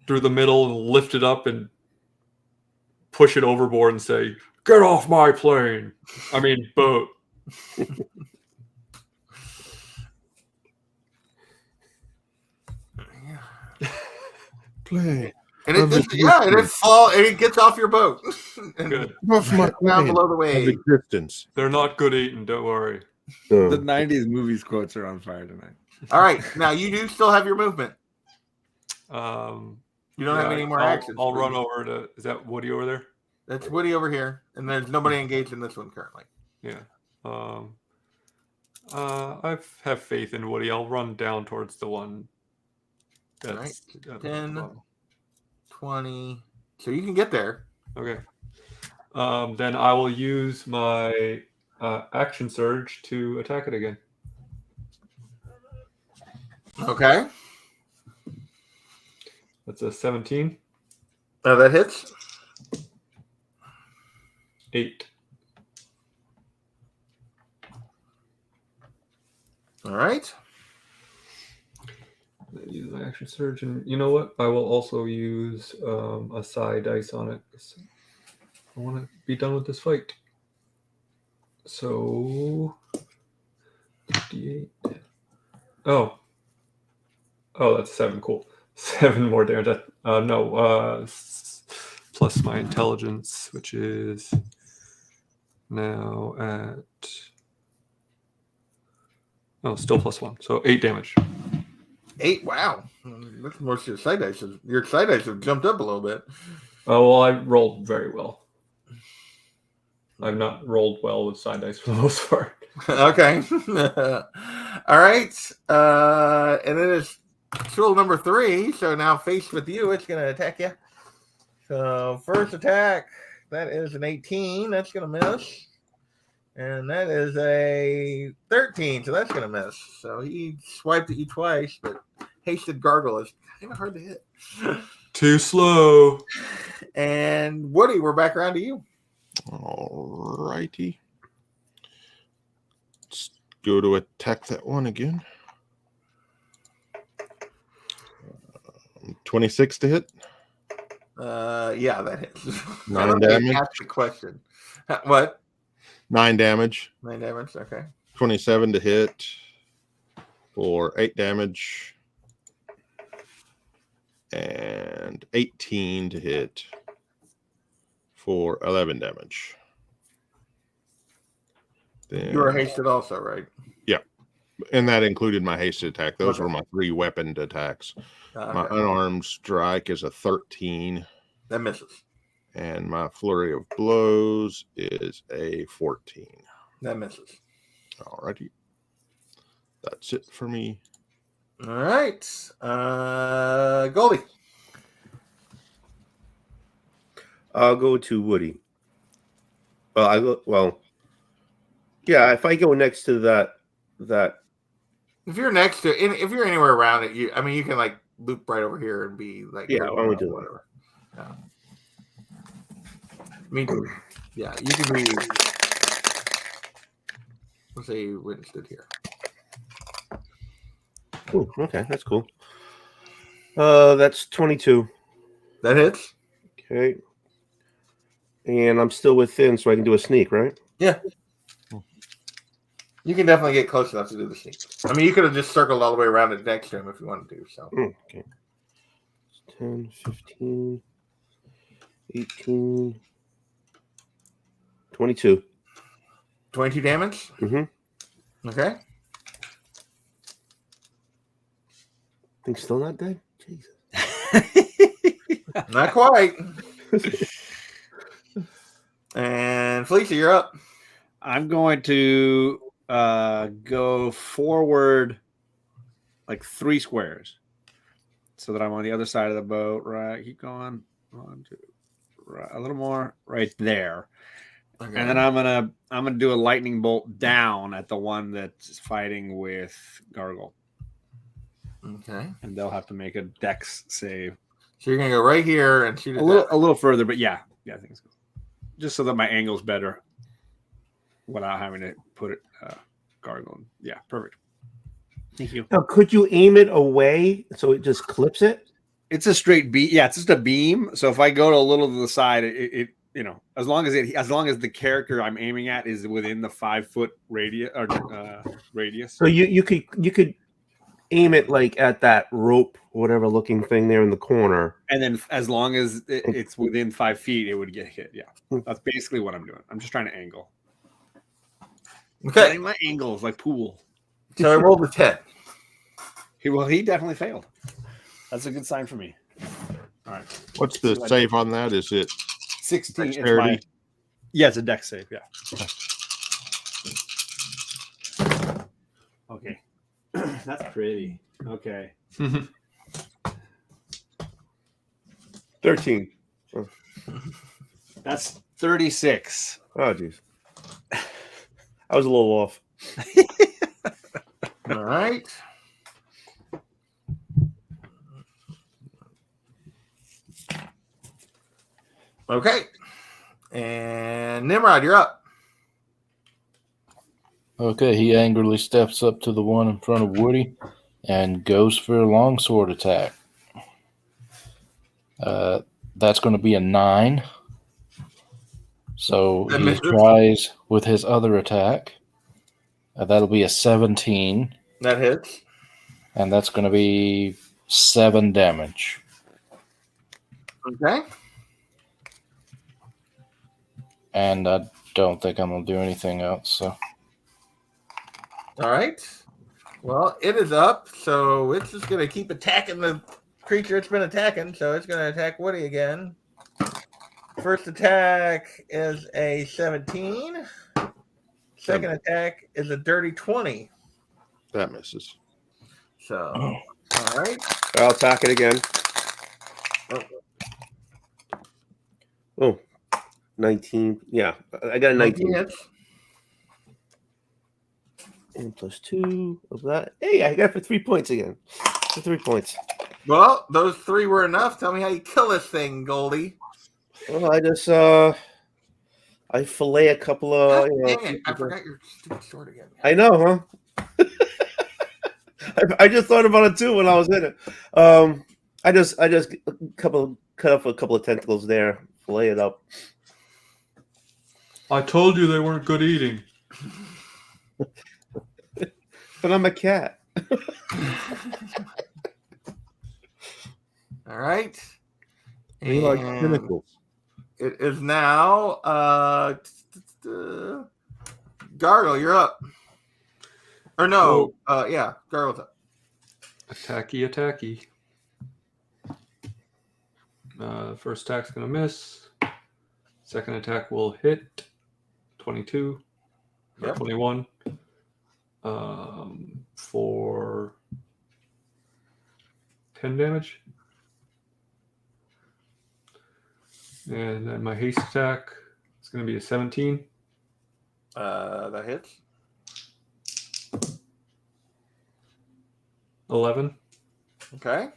through the middle and lift it up and push it overboard and say, "Get off my plane." I mean, boat. Play. And it gets off your boat. And Good. Off my down below the wave. existence. They're not good eating, don't worry. The 90s movies quotes are on fire tonight. All right. Now you do still have your movement. You don't have Yeah, any more I'll- actions. I'll run over to. Is that Woody over there? That's Woody over here, and there's nobody engaged in this one currently. Yeah. I have faith in Woody. I'll run down towards the one. That's Right. at the 10. bottom. 20. So you can get there. Okay. Then I will use my action surge to attack it again. Okay. That's a 17. That hits. 8. All right. Use my action surge, and you know what? I will also use a psi dice on it. I want to be done with this fight. So 58. Oh, that's 7. Cool. 7 more damage. Plus my intelligence, which is now at still +1. So 8 damage. 8. Wow, that's most of your side dice. Your side dice have jumped up a little bit. Oh well, I rolled very well. I've not rolled well with side dice for the most part. Okay. All right. And then it's tool number 3. So now faced with you, it's going to attack you. So first attack, that is an 18. That's going to miss. And that is a 13. So that's going to miss. So he swiped at you twice, but hasted gargle is kind of hard to hit. Too slow. And Woody, we're back around to you. All righty. Let's go to attack that one again. 26 to hit. Yeah, that hits. 9 damage. Ask the question. What? 9 damage. 9 damage. Okay. 27 to hit for 8 damage. And 18 to hit for 11 damage. Then, You were hasted also, right? yeah. And that included my hasted attack. Those were my 3 weaponed attacks. My unarmed strike is a 13. That misses. And my flurry of blows is a 14. That misses. All righty. That's it for me. All right. Goldie. I'll go to Woody. Yeah, if I go next to that If you're next to, if you're anywhere around it, you can like loop right over here and be like, Yeah, why don't we do that? whatever. Yeah. Yeah, you can be. Let's say you went and stood here. Ooh, okay, that's cool. That's 22. That hits. Okay. And I'm still within, so I can do a sneak, right? Yeah. You can definitely get close enough to do the sneak. I mean, you could have just circled all the way around it next to him if you wanted to. So. Okay. 10, 15, 18, 22. 22 damage? Mm-hmm. Okay. Think still not dead? Jesus. Not quite. And Felicia, you're up. I'm going to go forward like 3 squares so that I'm on the other side of the boat. Right. Keep going. 1, 2, right. A little more right there. Okay. And then I'm gonna do a lightning bolt down at the one that's fighting with Gargle. Okay. And they'll have to make a dex save. So you're gonna go right here and shoot a little further, but yeah, I think so. Just so that my angle's better without having to put it Gargle. Yeah, perfect. Thank you. Now, could you aim it away so it just clips it? It's a straight beam. Yeah, it's just a beam. So if I go a little to the side, it as long as the character I'm aiming at is within the 5-foot radius radius. So you could aim it like at that rope, whatever looking thing there in the corner, and then as long as it's within 5 feet, it would get hit. Yeah, that's basically what I'm doing. I'm just trying to angle. Okay, my angle is like pool. So I rolled a 10. He definitely failed. That's a good sign for me. All right. What's the save on that? Is it 16? Dexterity? It's a dex save. Yeah. Okay. That's pretty. Okay. 13. That's 36. Oh, geez. I was a little off. All right. Okay. And Nimrod, you're up. Okay, he angrily steps up to the one in front of Woody and goes for a longsword attack. That's going to be a 9. So That he misses. tries with his other attack. That'll be a 17, That hits. and that's going to be 7 damage. Okay. And I don't think I'm going to do anything else. So All right. Well, it is up, so it's just going to keep attacking the creature it's been attacking. So it's going to attack Woody again. First attack is a 17. Second attack is a dirty 20. That misses. So, all right. I'll attack it again. Oh, 19. Yeah, I got a 19. Hits. And plus 2 of that. Hey, I got it for 3 points again. For 3 points. Well, those 3 were enough. Tell me how you kill this thing, Goldie. Well, I just I fillet a couple of. Dang it! I forgot your stupid sword again. I know, huh? I just thought about it too when I was in it. I just cut off a couple of tentacles there, fillet it up. I told you they weren't good eating. But I'm a cat. All right. They like And tentacles. it is now Gargle, you're up. Or no, yeah, Gargle's up. Attacky. First attack's gonna miss. Second attack will hit. 22. Yep. 21. For 10 damage. And then my haste attack is going to be a 17. That hits. 11. Okay.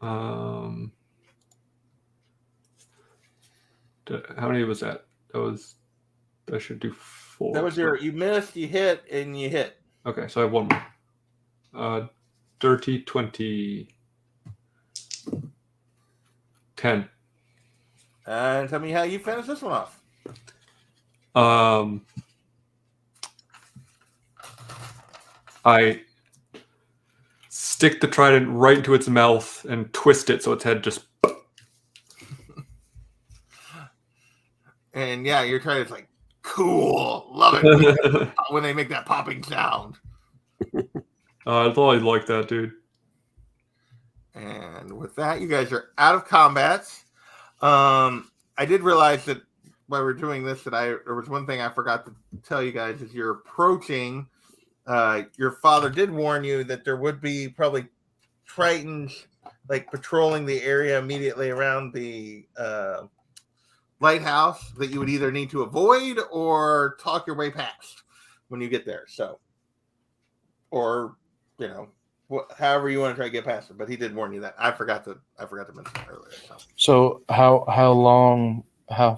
How many was that? I should do 4. That was you missed, you hit, and you hit. Okay, so I have one more. Dirty 20. 10. And tell me how you finish this one off. I stick the trident right into its mouth and twist it so its head just. And yeah, your trident's like, cool, love it when they make that popping sound. I thought I'd like that, dude. And with that, you guys are out of combat. I did realize that while we're doing this, there was one thing I forgot to tell you guys as you're approaching. Your father did warn you that there would be probably Tritons like patrolling the area immediately around the lighthouse that you would either need to avoid or talk your way past when you get there. So, or however you want to try to get past it. But he did warn you that. I forgot to mention that earlier. So how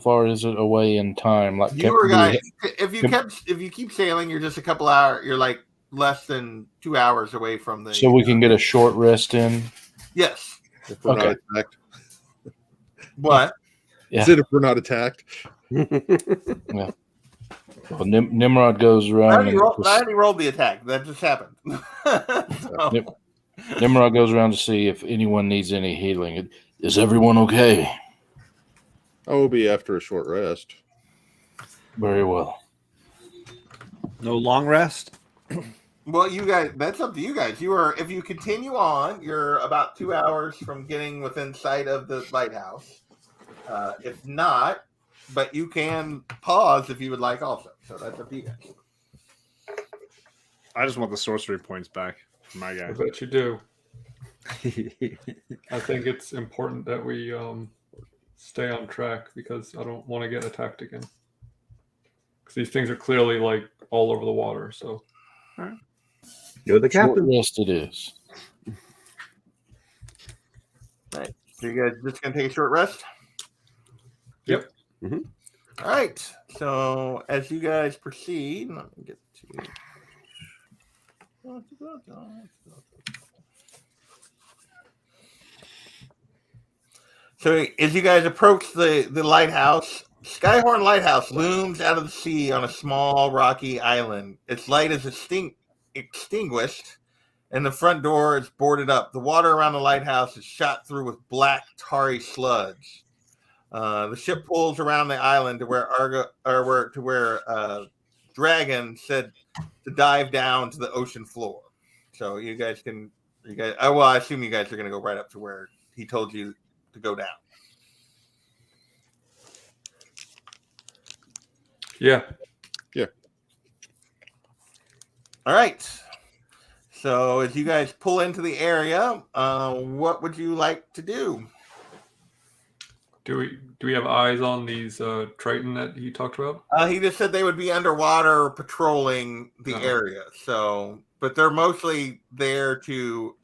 far is it away in time? Like if you keep sailing, you're just a couple hours. You're like less than 2 hours away from the. So we can get a short rest in. Yes. If we're not attacked. What? Yeah. Is it if we're not attacked? Yeah. Well, Nimrod goes around. I already rolled the attack. That just happened. Nimrod goes around to see if anyone needs any healing. Is everyone okay? I will be after a short rest. Very well. No long rest? Well, you guys, that's up to you guys. If you continue on, you're about 2 hours from getting within sight of the lighthouse. If not, but you can pause if you would like also. So that's up to you guys. I just want the sorcery points back for my guy. I bet you do. I think it's important that we stay on track because I don't want to get attacked again. Because these things are clearly like all over the water. So, all right. You're the captain. Yes, it is. All right. So you guys just gonna take a short rest? Yep. Mm-hmm. All right. So as you guys proceed, let me get to. So as you guys approach the lighthouse, Skyhorn Lighthouse looms out of the sea on a small rocky island. Its light is extinguished, and the front door is boarded up. The water around the lighthouse is shot through with black, tarry sludge. The ship pulls around the island to where Dragon said to dive down to the ocean floor. So I assume you guys are going to go right up to where he told you to go down. Yeah. All right. So as you guys pull into the area, what would you like to do? Do we have eyes on these Triton that he talked about? He just said they would be underwater patrolling the area. So, but they're mostly there to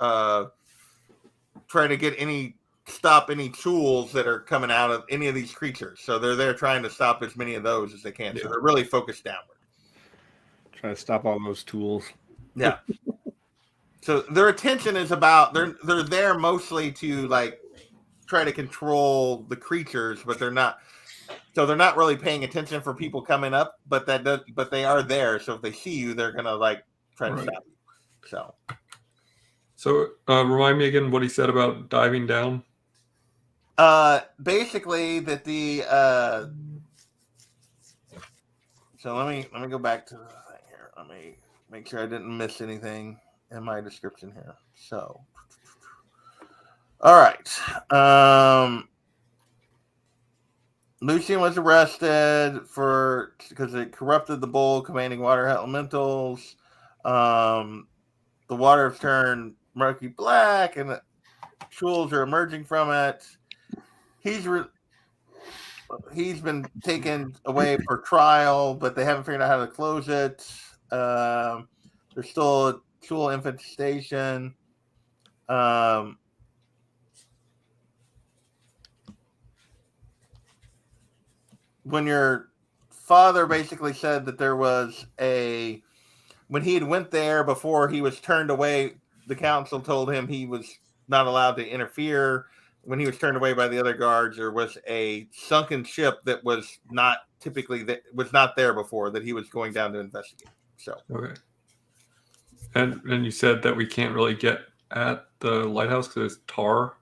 try to stop any tools that are coming out of any of these creatures. So they're there trying to stop as many of those as they can. So they're really focused downward. Trying to stop all those tools. Yeah. So their attention is about they're there mostly to like try to control the creatures, but they're not really paying attention for people coming up, but they are there. So if they see you, they're gonna like try to stop you. So remind me again what he said about diving down. Basically that the so let me go back to the thing here. Let me make sure I didn't miss anything in my description here. So all right. Lucian was arrested because it corrupted the bowl commanding water elementals. The water has turned murky black, and the tools are emerging from it. He's been taken away for trial, but they haven't figured out how to close it. There's still a tool infestation. When your father basically said that there was when he had went there before he was turned away, the council told him he was not allowed to interfere. When he was turned away by the other guards, there was a sunken ship that was not there before that he was going down to investigate. So okay. And you said that we can't really get at the lighthouse because it's tar.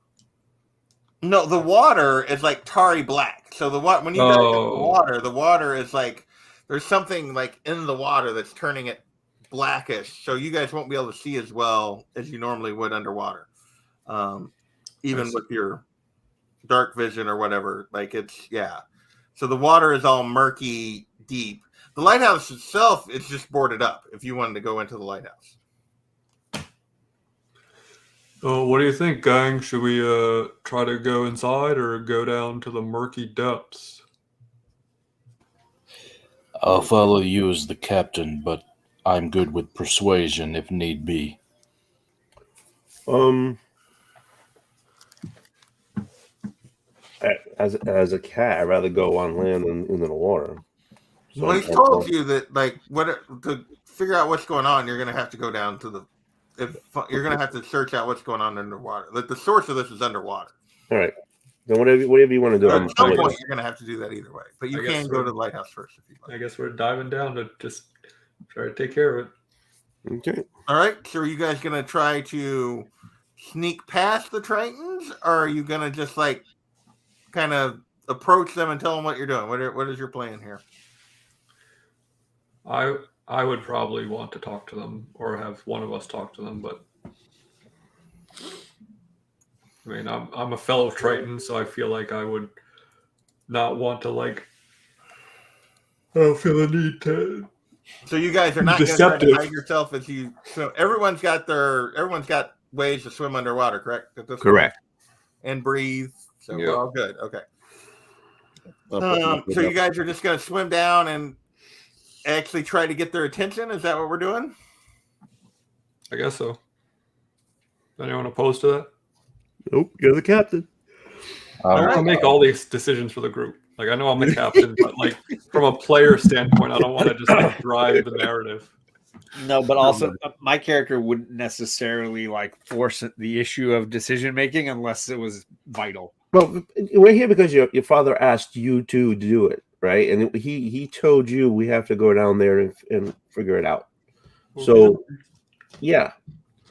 No, the water is like tarry black. So when you go to the water is like there's something like in the water that's turning it blackish. So you guys won't be able to see as well as you normally would underwater, even with your dark vision or whatever. Like So the water is all murky, deep. The lighthouse itself is just boarded up. If you wanted to go into the lighthouse. What do you think, gang? Should we try to go inside or go down to the murky depths? I'll follow you as the captain, but I'm good with persuasion if need be. As a cat, I'd rather go on land than into the water. So well, he told you that to figure out what's going on, you're going to have to go down to you're going to have to search out what's going on underwater. The source of this is underwater. All right. Then whatever you want to do. At some point, you're going to have to do that either way. But you can go to the lighthouse first if you like. I guess we're diving down to just try to take care of it. Okay. All right. So are you guys going to try to sneak past the Tritons, or are you going to just kind of approach them and tell them what you're doing? What is your plan here? I would probably want to talk to them or have one of us talk to them, but I mean, I'm a fellow Triton, so I feel like I would not want to I don't feel the need to. So you guys are not going to try to hide yourself as you. So everyone's got ways to swim underwater, correct? Correct. And breathe. So we're all good. Okay. So you guys are just going to swim down and actually try to get their attention? Is that what we're doing? I guess so. Anyone opposed to that? Nope, you're the captain. I make all these decisions for the group. I know I'm the captain, but from a player standpoint, I don't want to just drive the narrative. No, but also my character wouldn't necessarily force the issue of decision making unless it was vital. Well, we're here because your father asked you to do it, right? And he told you we have to go down there and figure it out. So, yeah,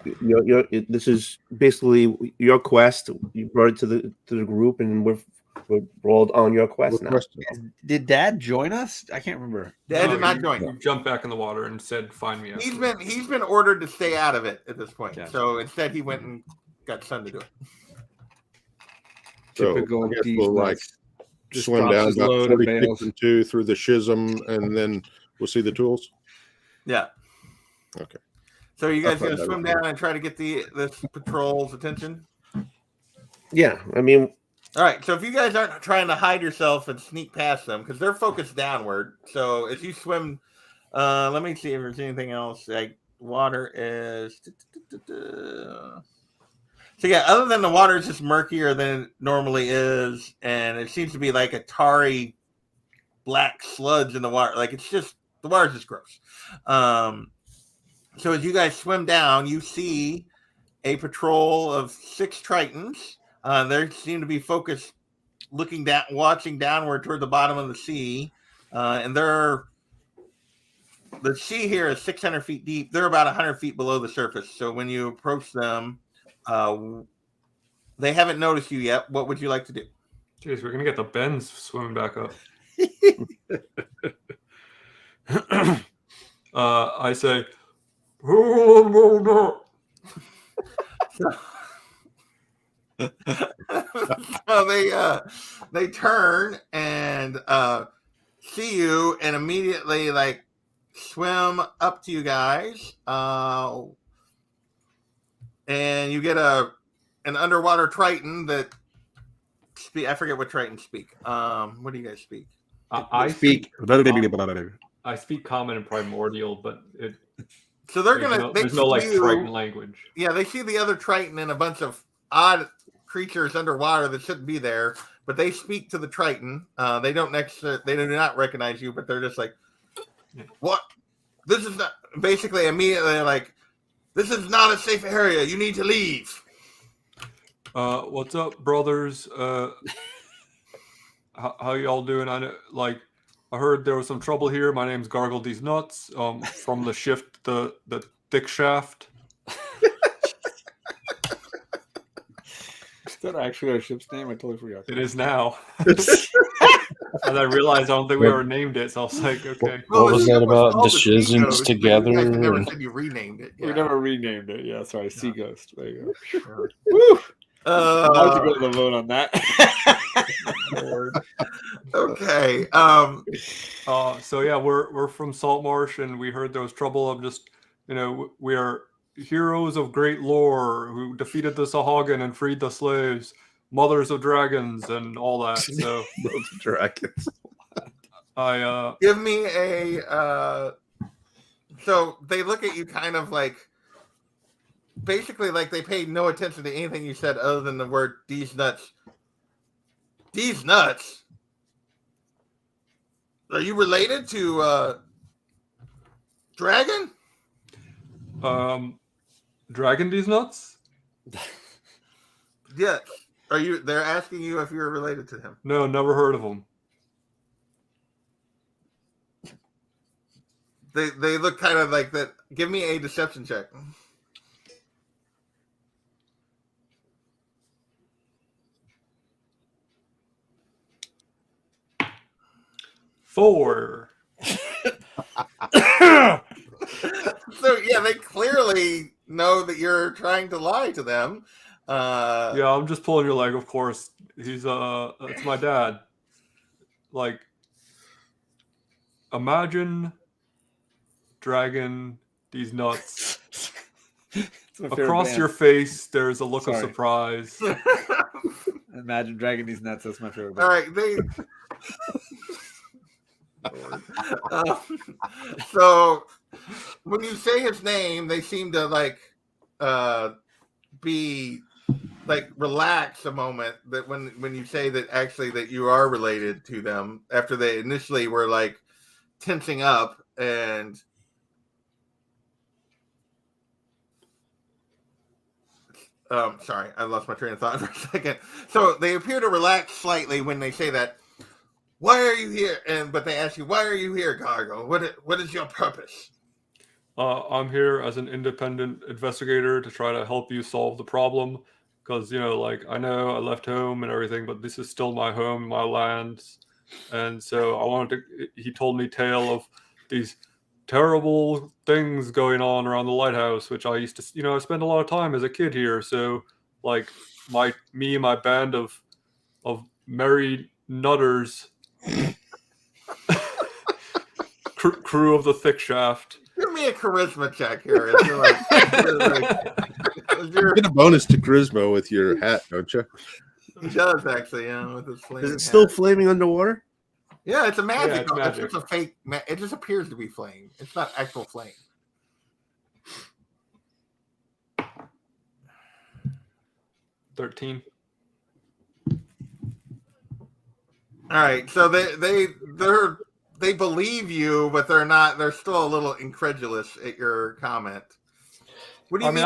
this is basically your quest. You brought it to the group, and we're rolled on your quest now. Did Dad join us? I can't remember. Dad did not join. You jumped back in the water and said, "Find me." He's been ordered to stay out of it at this point. Gotcha. So instead, he went and got Son to do it. So Typical I guess these we'll nuts. just Just swim drops down his about load and 46 bails. and 2 through the schism, and then we'll see the tools. Yeah. Okay. So you guys I'll gonna try that swim one. down and try to get this patrol's attention? Yeah, I mean, All right. So if you guys aren't trying to hide yourself and sneak past them, because they're focused downward. So if you swim, let me see if there's anything else. Like water is. So yeah, other than the water is just murkier than it normally is, and it seems to be like a tarry black sludge in the water. Like it's just the water's just gross. So as you guys swim down, you see a patrol of 6 Tritons. They seem to be focused, looking down, watching downward toward the bottom of the sea, and the sea here is 600 feet deep. They're about 100 feet below the surface. So when you approach them, they haven't noticed you yet. What would you like to do? Jeez, we're gonna get the bends swimming back up. I say, So they turn and see you and immediately like swim up to you guys, and you get an underwater Triton that I forget what Tritons speak. What do you guys speak? I Speak. I speak common and primordial, but So they're there's gonna. there's no like Triton language. Yeah, they see the other Triton and a bunch of odd creatures underwater that shouldn't be there, but they speak to the Triton. They do not recognize you, but they're just like, "What? This is not." Basically, immediately like, "This is not a safe area. You need to leave." What's up, brothers? How y'all doing? I heard there was some trouble here. My name's Gargle These Nuts. From the shift, the thick shaft. Is that actually our ship's name? I totally forgot. It is now. And I realized I don't think we ever named it, so I was like, okay. What was the that ship about? called The Shizms Seaghost, but together? You guys never and- said you renamed it. We Yeah. never renamed it. Yeah, sorry. Sea Ghost. There you go. Woo! I'll have to go to the vote on that. Okay. So yeah, we're from Saltmarsh, and we heard there was trouble. I'm just, we are heroes of great lore who defeated the Sahagin and freed the slaves, mothers of dragons, and all that. So those dragons. I Give me a. So they look at you kind of like, basically like they paid no attention to anything you said other than the word "these nuts." These nuts. Are you related to Dragon? Dragon these nuts? Yes. Are you? They're asking you if you're related to him. No, never heard of them. They look kind of like that. Give me a deception check. 4. So yeah, they clearly know that you're trying to lie to them. Yeah, I'm just pulling your leg. Of course, he's it's my dad. Like, imagine Dragon these nuts. Across your face, there's a look of surprise. Imagine dragging these nuts. That's my favorite. All right, so when you say his name, they seem to like be like relax a moment. That when you say that actually that you are related to them, after they initially were like tensing up and. Sorry, I lost my train of thought for a second. So they appear to relax slightly when they say that. Why are you here? But they ask you, why are you here, Gargo? What is your purpose? I'm here as an independent investigator to try to help you solve the problem. Because, like, I know I left home and everything, but this is still my home, my land. And so he told me tale of these terrible things going on around the lighthouse, which I used to, I spent a lot of time as a kid here. So, like, me and my band of merry nutters, crew of the thick shaft. Give me a charisma check here. You get a bonus to charisma with your hat, don't you? He does actually, with his flaming Is it still hat. flaming underwater? Yeah, it's a magic. Yeah, it's magic. It's just a fake. It just appears to be flame. It's not actual flame. 13. All right, so they believe you, but they're not. They're still a little incredulous at your comment. What do you mean?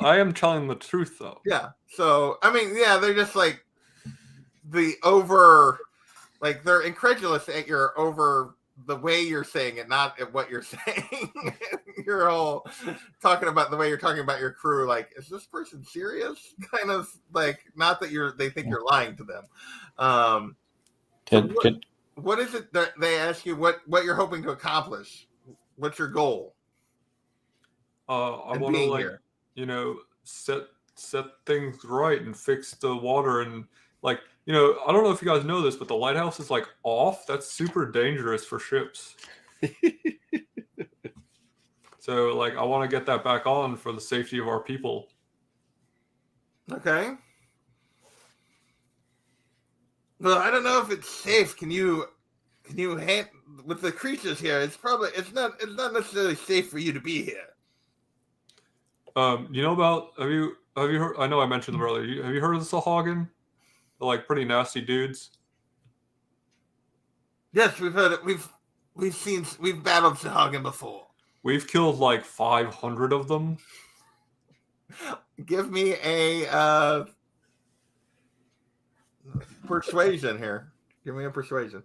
I am telling the truth, though. Yeah. So I mean, yeah, they're just like they're incredulous at the way you're saying it, not at what you're saying. You're all talking about the way you're talking about your crew. Like, is this person serious? Kind of like, not that they think you're lying to them. What is it that they ask you? What you're hoping to accomplish? What's your goal? I want to set things right and fix the water and I don't know if you guys know this, but the lighthouse is like off. That's super dangerous for ships. So I want to get that back on for the safety of our people. Okay. Well, I don't know if it's safe. Can you with the creatures here? It's not necessarily safe for you to be here. Have you heard? I know I mentioned them earlier. Have you heard of the Sahagin? They're pretty nasty dudes. Yes, we've heard it. We've battled Sahagin before. We've killed 500 of them. Give me a persuasion here. Give me a persuasion.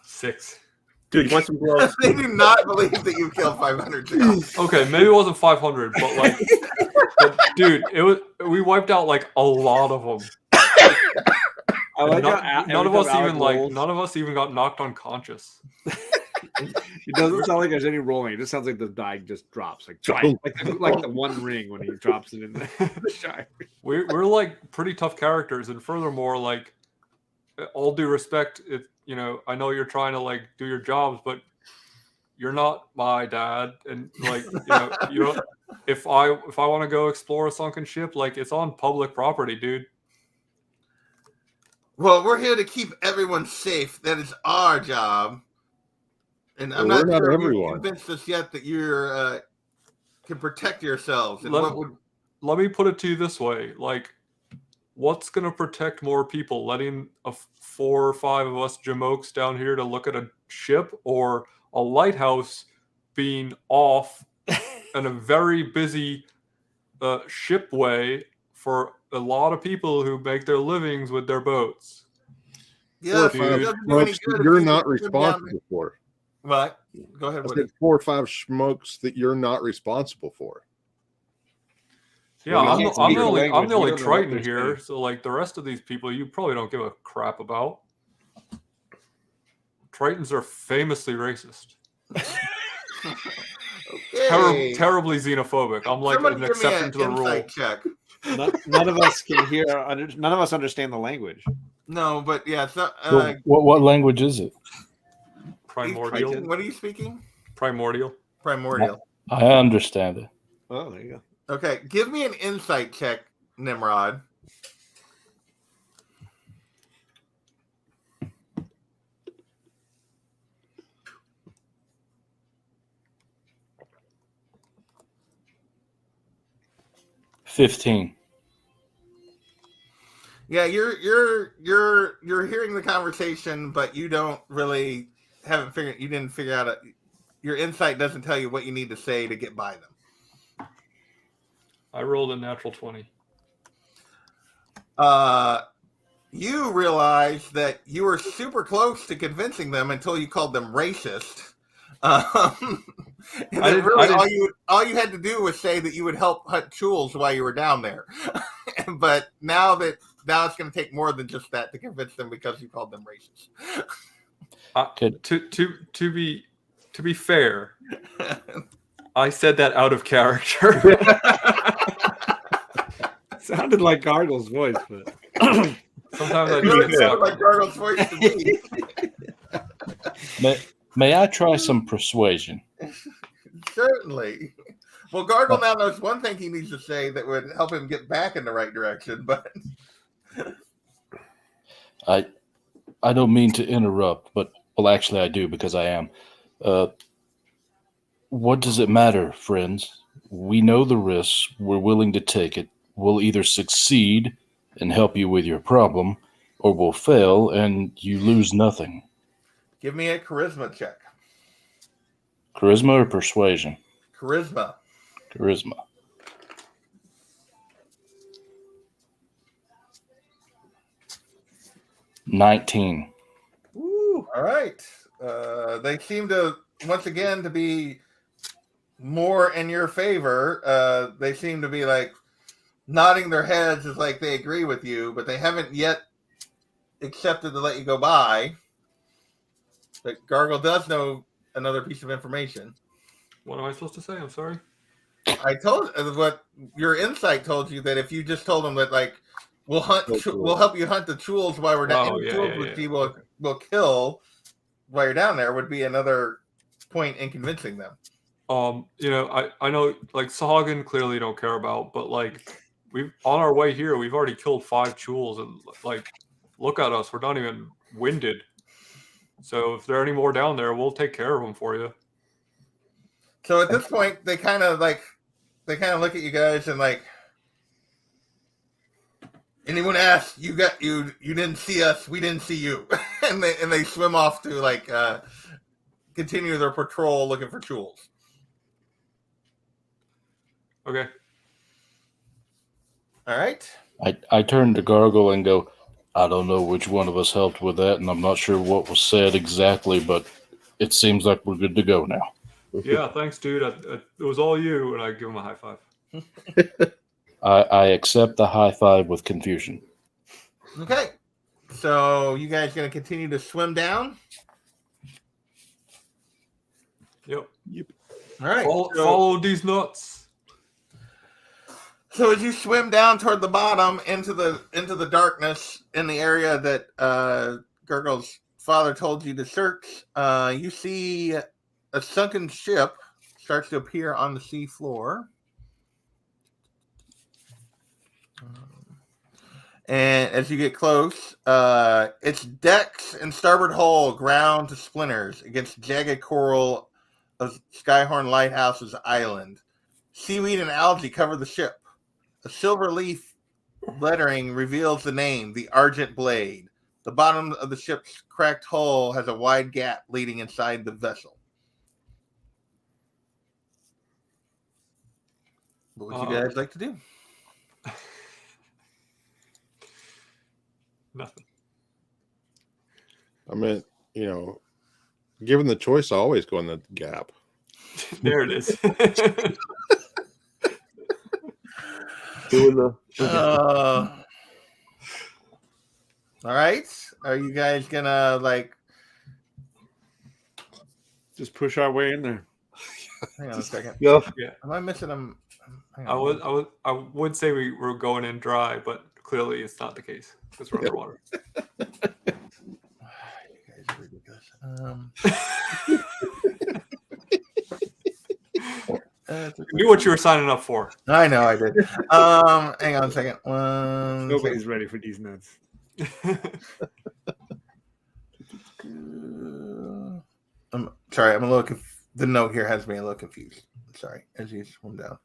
Six. Dude, you want some gloves? They do not believe that you killed 500. Okay, maybe it wasn't 500, but but dude, we wiped out a lot of them. I like none of us even got knocked unconscious. It doesn't sound like there's any rolling. It just sounds like the die just drops, like the one ring when he drops it in the Shire. We're pretty tough characters, and furthermore, all due respect, I know you're trying to do your jobs, but you're not my dad, and if I want to go explore a sunken ship, it's on public property, dude. Well, we're here to keep everyone safe. That is our job. And I'm not sure you convinced us yet that you're can protect yourselves. And let me put it to you this way: what's going to protect more people? Letting 4 or 5 of us jamokes down here to look at a ship, or a lighthouse being off in a very busy shipway for a lot of people who make their livings with their boats? Yeah, you're not responsible for. What? Go ahead. I said 4 or 5 smokes that you're not responsible for. Yeah, I'm the only Triton here, so the rest of these people, you probably don't give a crap about. Tritons are famously racist. Okay. Terribly xenophobic. I'm an exception to the rule. Check. None of us can hear. None of us understand the language. No, but yeah. So, what language is it? Primordial. What are you speaking? Primordial. I understand it. Oh, there you go. Okay, give me an insight check, Nimrod. $15. Yeah, you're hearing the conversation, but you don't really you didn't figure out your insight doesn't tell you what you need to say to get by them. I rolled a natural 20. You realize that you were super close to convincing them until you called them racist. And all you had to do was say that you would help hunt tools while you were down there. But now it's going to take more than just that to convince them because you called them racist. To be fair, I said that out of character. Sounded like Gargle's voice, but sometimes I do sound like Gargle's voice to me. May I try some persuasion? Certainly. Well, Gargle now knows one thing he needs to say that would help him get back in the right direction, but I don't mean to interrupt, but actually I do because I am. What does it matter, friends? We know the risks. We're willing to take it. We'll either succeed and help you with your problem, or we'll fail and you lose nothing. Give me a charisma check. Charisma or persuasion? Charisma. 19. Ooh, all right. They seem to once again to be more in your favor. They seem to be like nodding their heads as like they agree with you, but they haven't yet accepted to let you go by. But Gargle does know another piece of information. What am I supposed to say? I'm sorry. I told what your insight told you that if you just told them that like we'll help you hunt the tools while we're down. We'll kill while you're down there would be another point in convincing them. I know like Sahagin clearly don't care about, but like we've on our way here, we've already killed 5 tools, and like look at us, we're not even winded. So if there are any more down there, we'll take care of them for you. So at this point, they kind of look at you guys and like, anyone asked, you didn't see us, we didn't see you, and they swim off to like continue their patrol looking for tools. Okay. All right. I turn to Gargle and go, I don't know which one of us helped with that, and I'm not sure what was said exactly, but it seems like we're good to go now. Yeah, thanks, dude. It was all you, and I give him a high five. I accept the high five with confusion. Okay. So you guys going to continue to swim down? Yep. All right. Follow these nuts. So as you swim down toward the bottom into the darkness in the area that Gurgle's father told you to search, you see a sunken ship starts to appear on the sea floor. And as you get close, its decks and starboard hull ground to splinters against jagged coral of Skyhorn Lighthouse's island. Seaweed and algae cover the ship. A silver leaf lettering reveals the name, the Argent Blade. The bottom of the ship's cracked hull has a wide gap leading inside the vessel. What would you guys like to do? Nothing. I mean, given the choice, I always go in the gap. There it is. All right. Are you guys gonna just push our way in there? Hang on a second. Yeah. Am I missing them? I would say we were going in dry, but clearly it's not the case because we're underwater. You guys are ridiculous. You knew what you were signing up for. I know I did. Hang on a second. Nobody's ready for these nuts. I'm sorry. I'm a little. The note here has me a little confused. I'm sorry. As you swim down.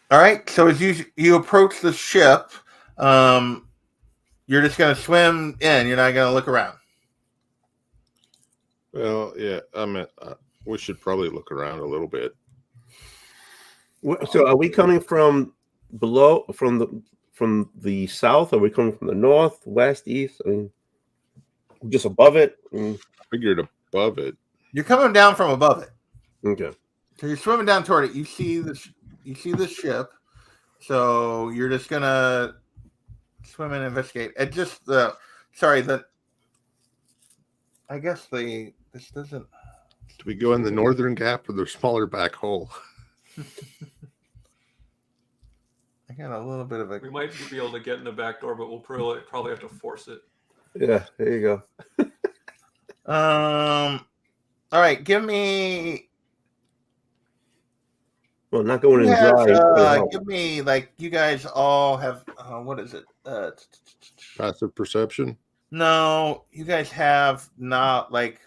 All right. So as you approach the ship, you're just going to swim in. You're not going to look around. Well, yeah. I mean, we should probably look around a little bit. So, are we coming from below, from the south? Are we coming from the north, west, east? I mean, just above it. I figured above it. You're coming down from above it. Okay. So you're swimming down toward it. You see the ship. So you're just gonna swim and investigate. It just I guess this doesn't. Do we go in the northern gap or the smaller back hole? I got a little bit of a. We might be able to get in the back door, but we'll probably have to force it. Yeah, there you go. All right, give me. Well, not going in dry. Give me you guys all have. What is it? Passive perception. No, you guys have not it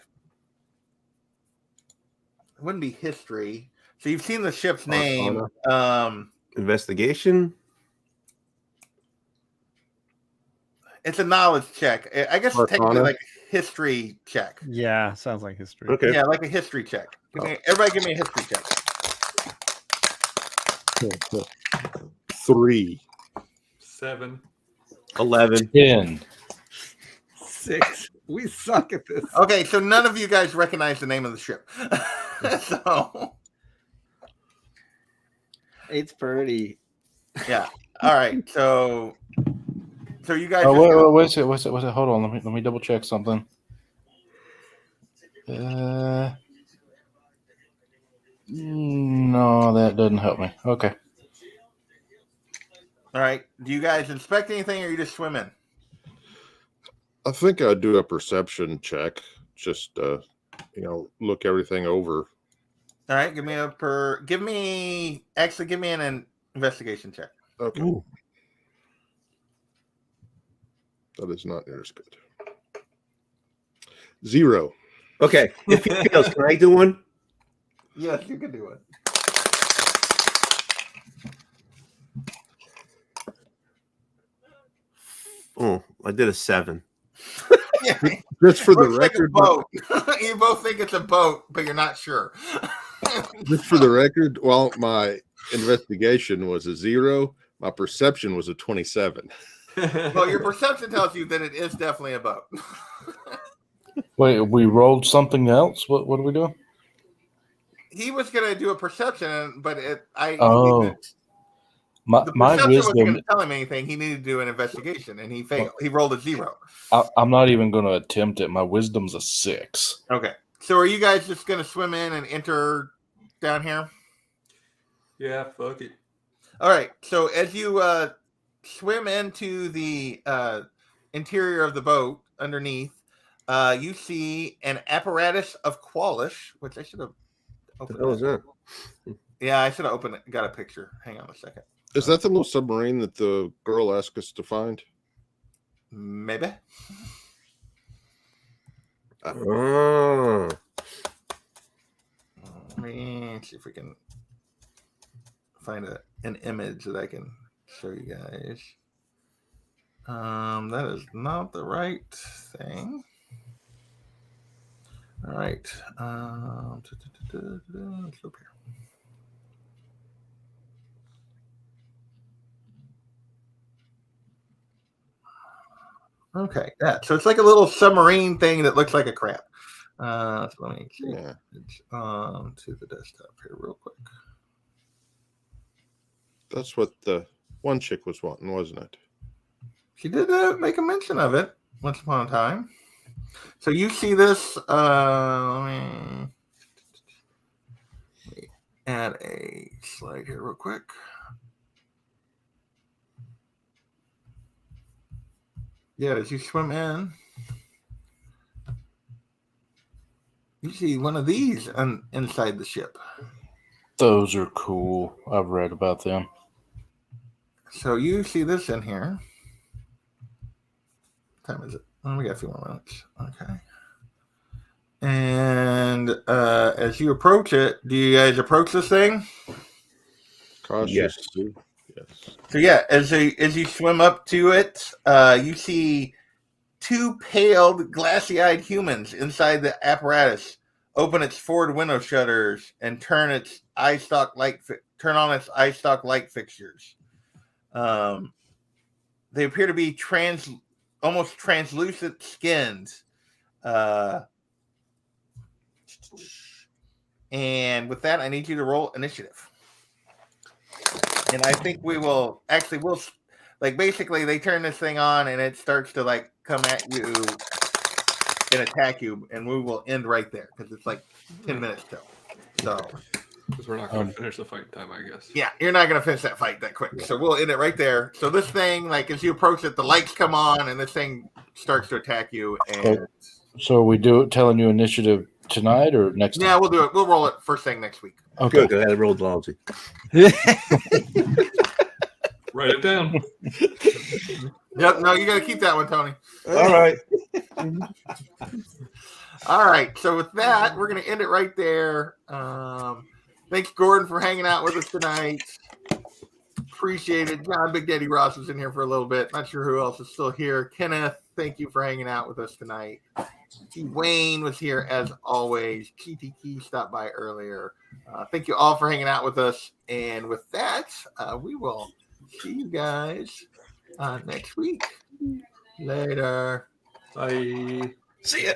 wouldn't be history. So you've seen the ship's name. Investigation. It's a knowledge check. I guess it's technically like a history check. Yeah, sounds like history. Okay. Yeah, like a history check. Everybody give me a history check. 3. 7. 11. 10. 6. We suck at this. Okay, so none of you guys recognize the name of the ship. So it's pretty. Yeah. All right. So you guys. Oh, wait a second. Hold on. Let me double check something. No, that doesn't help me. Okay. All right. Do you guys inspect anything, or you just swim in? I think I'd do a perception check. Just look everything over. All right. Give me an investigation check. Okay. Ooh. That is not near as good. 0. Okay. If he fails, can I do one? Yes, you can do it. Oh, I did a 7. Yeah. Just for the Looks like a record, boat. You both think it's a boat, but you're not sure. just for the record, while my investigation was a 0, my perception was a 27. Well, your perception tells you that it is definitely a boat. Wait, we rolled something else? What are we doing? He was going to do a perception, but my wisdom wasn't going to tell him anything. He needed to do an investigation, and he failed. He rolled a 0. I'm not even going to attempt it. My wisdom's a 6. Okay. So are you guys just going to swim in and enter down here? Yeah, fuck it. All right. So as you swim into the interior of the boat underneath, you see an apparatus of Qualish, which I should have opened. What was that? Yeah, I should have opened it. Got a picture. Hang on a second. Is that the little submarine that the girl asked us to find? Maybe. Oh. Let me see if we can find an image that I can show you guys. That is not the right thing. All right. Let's go up here. Okay, yeah. So it's like a little submarine thing that looks like a crab. So let me change to the desktop here real quick. That's what the one chick was wanting, wasn't it? She did make a mention of it once upon a time. So you see this. Let me add a slide here real quick. Yeah, as you swim in, you see one of these inside the ship. Those are cool. I've read about them. So you see this in here. What time is it? Oh, we got a few more minutes. Okay. And as you approach it, do you guys approach this thing? Cautious. Yes. Yes. So yeah, as you swim up to it, you see two paled, glassy-eyed humans inside the apparatus open its forward window shutters and turn on its eye stalk light fixtures. They appear to be almost translucent skins. And with that, I need you to roll initiative. And I think we'll basically they turn this thing on and it starts to like come at you and attack you, and we will end right there because it's like 10 minutes till. So because we're not going to finish the fight in time, I guess. Yeah, you're not going to finish that fight that quick. So we'll end it right there. So this thing, like as you approach it, the lights come on and this thing starts to attack you. And so we do it telling you initiative tonight or next time? Yeah, we'll do it. We'll roll it first thing next week. Okay. Good. I rolled lousy. Write it down. Yep. No, you got to keep that one, Tony. All right. All right. So with that, we're going to end it right there. Thanks, Gordon, for hanging out with us tonight. Appreciate it. John, Big Daddy Ross was in here for a little bit. Not sure who else is still here. Kenneth, thank you for hanging out with us tonight. Wayne was here as always. GTK stopped by earlier. Thank you all for hanging out with us. And with that, we will see you guys next week. Later. Bye. See ya.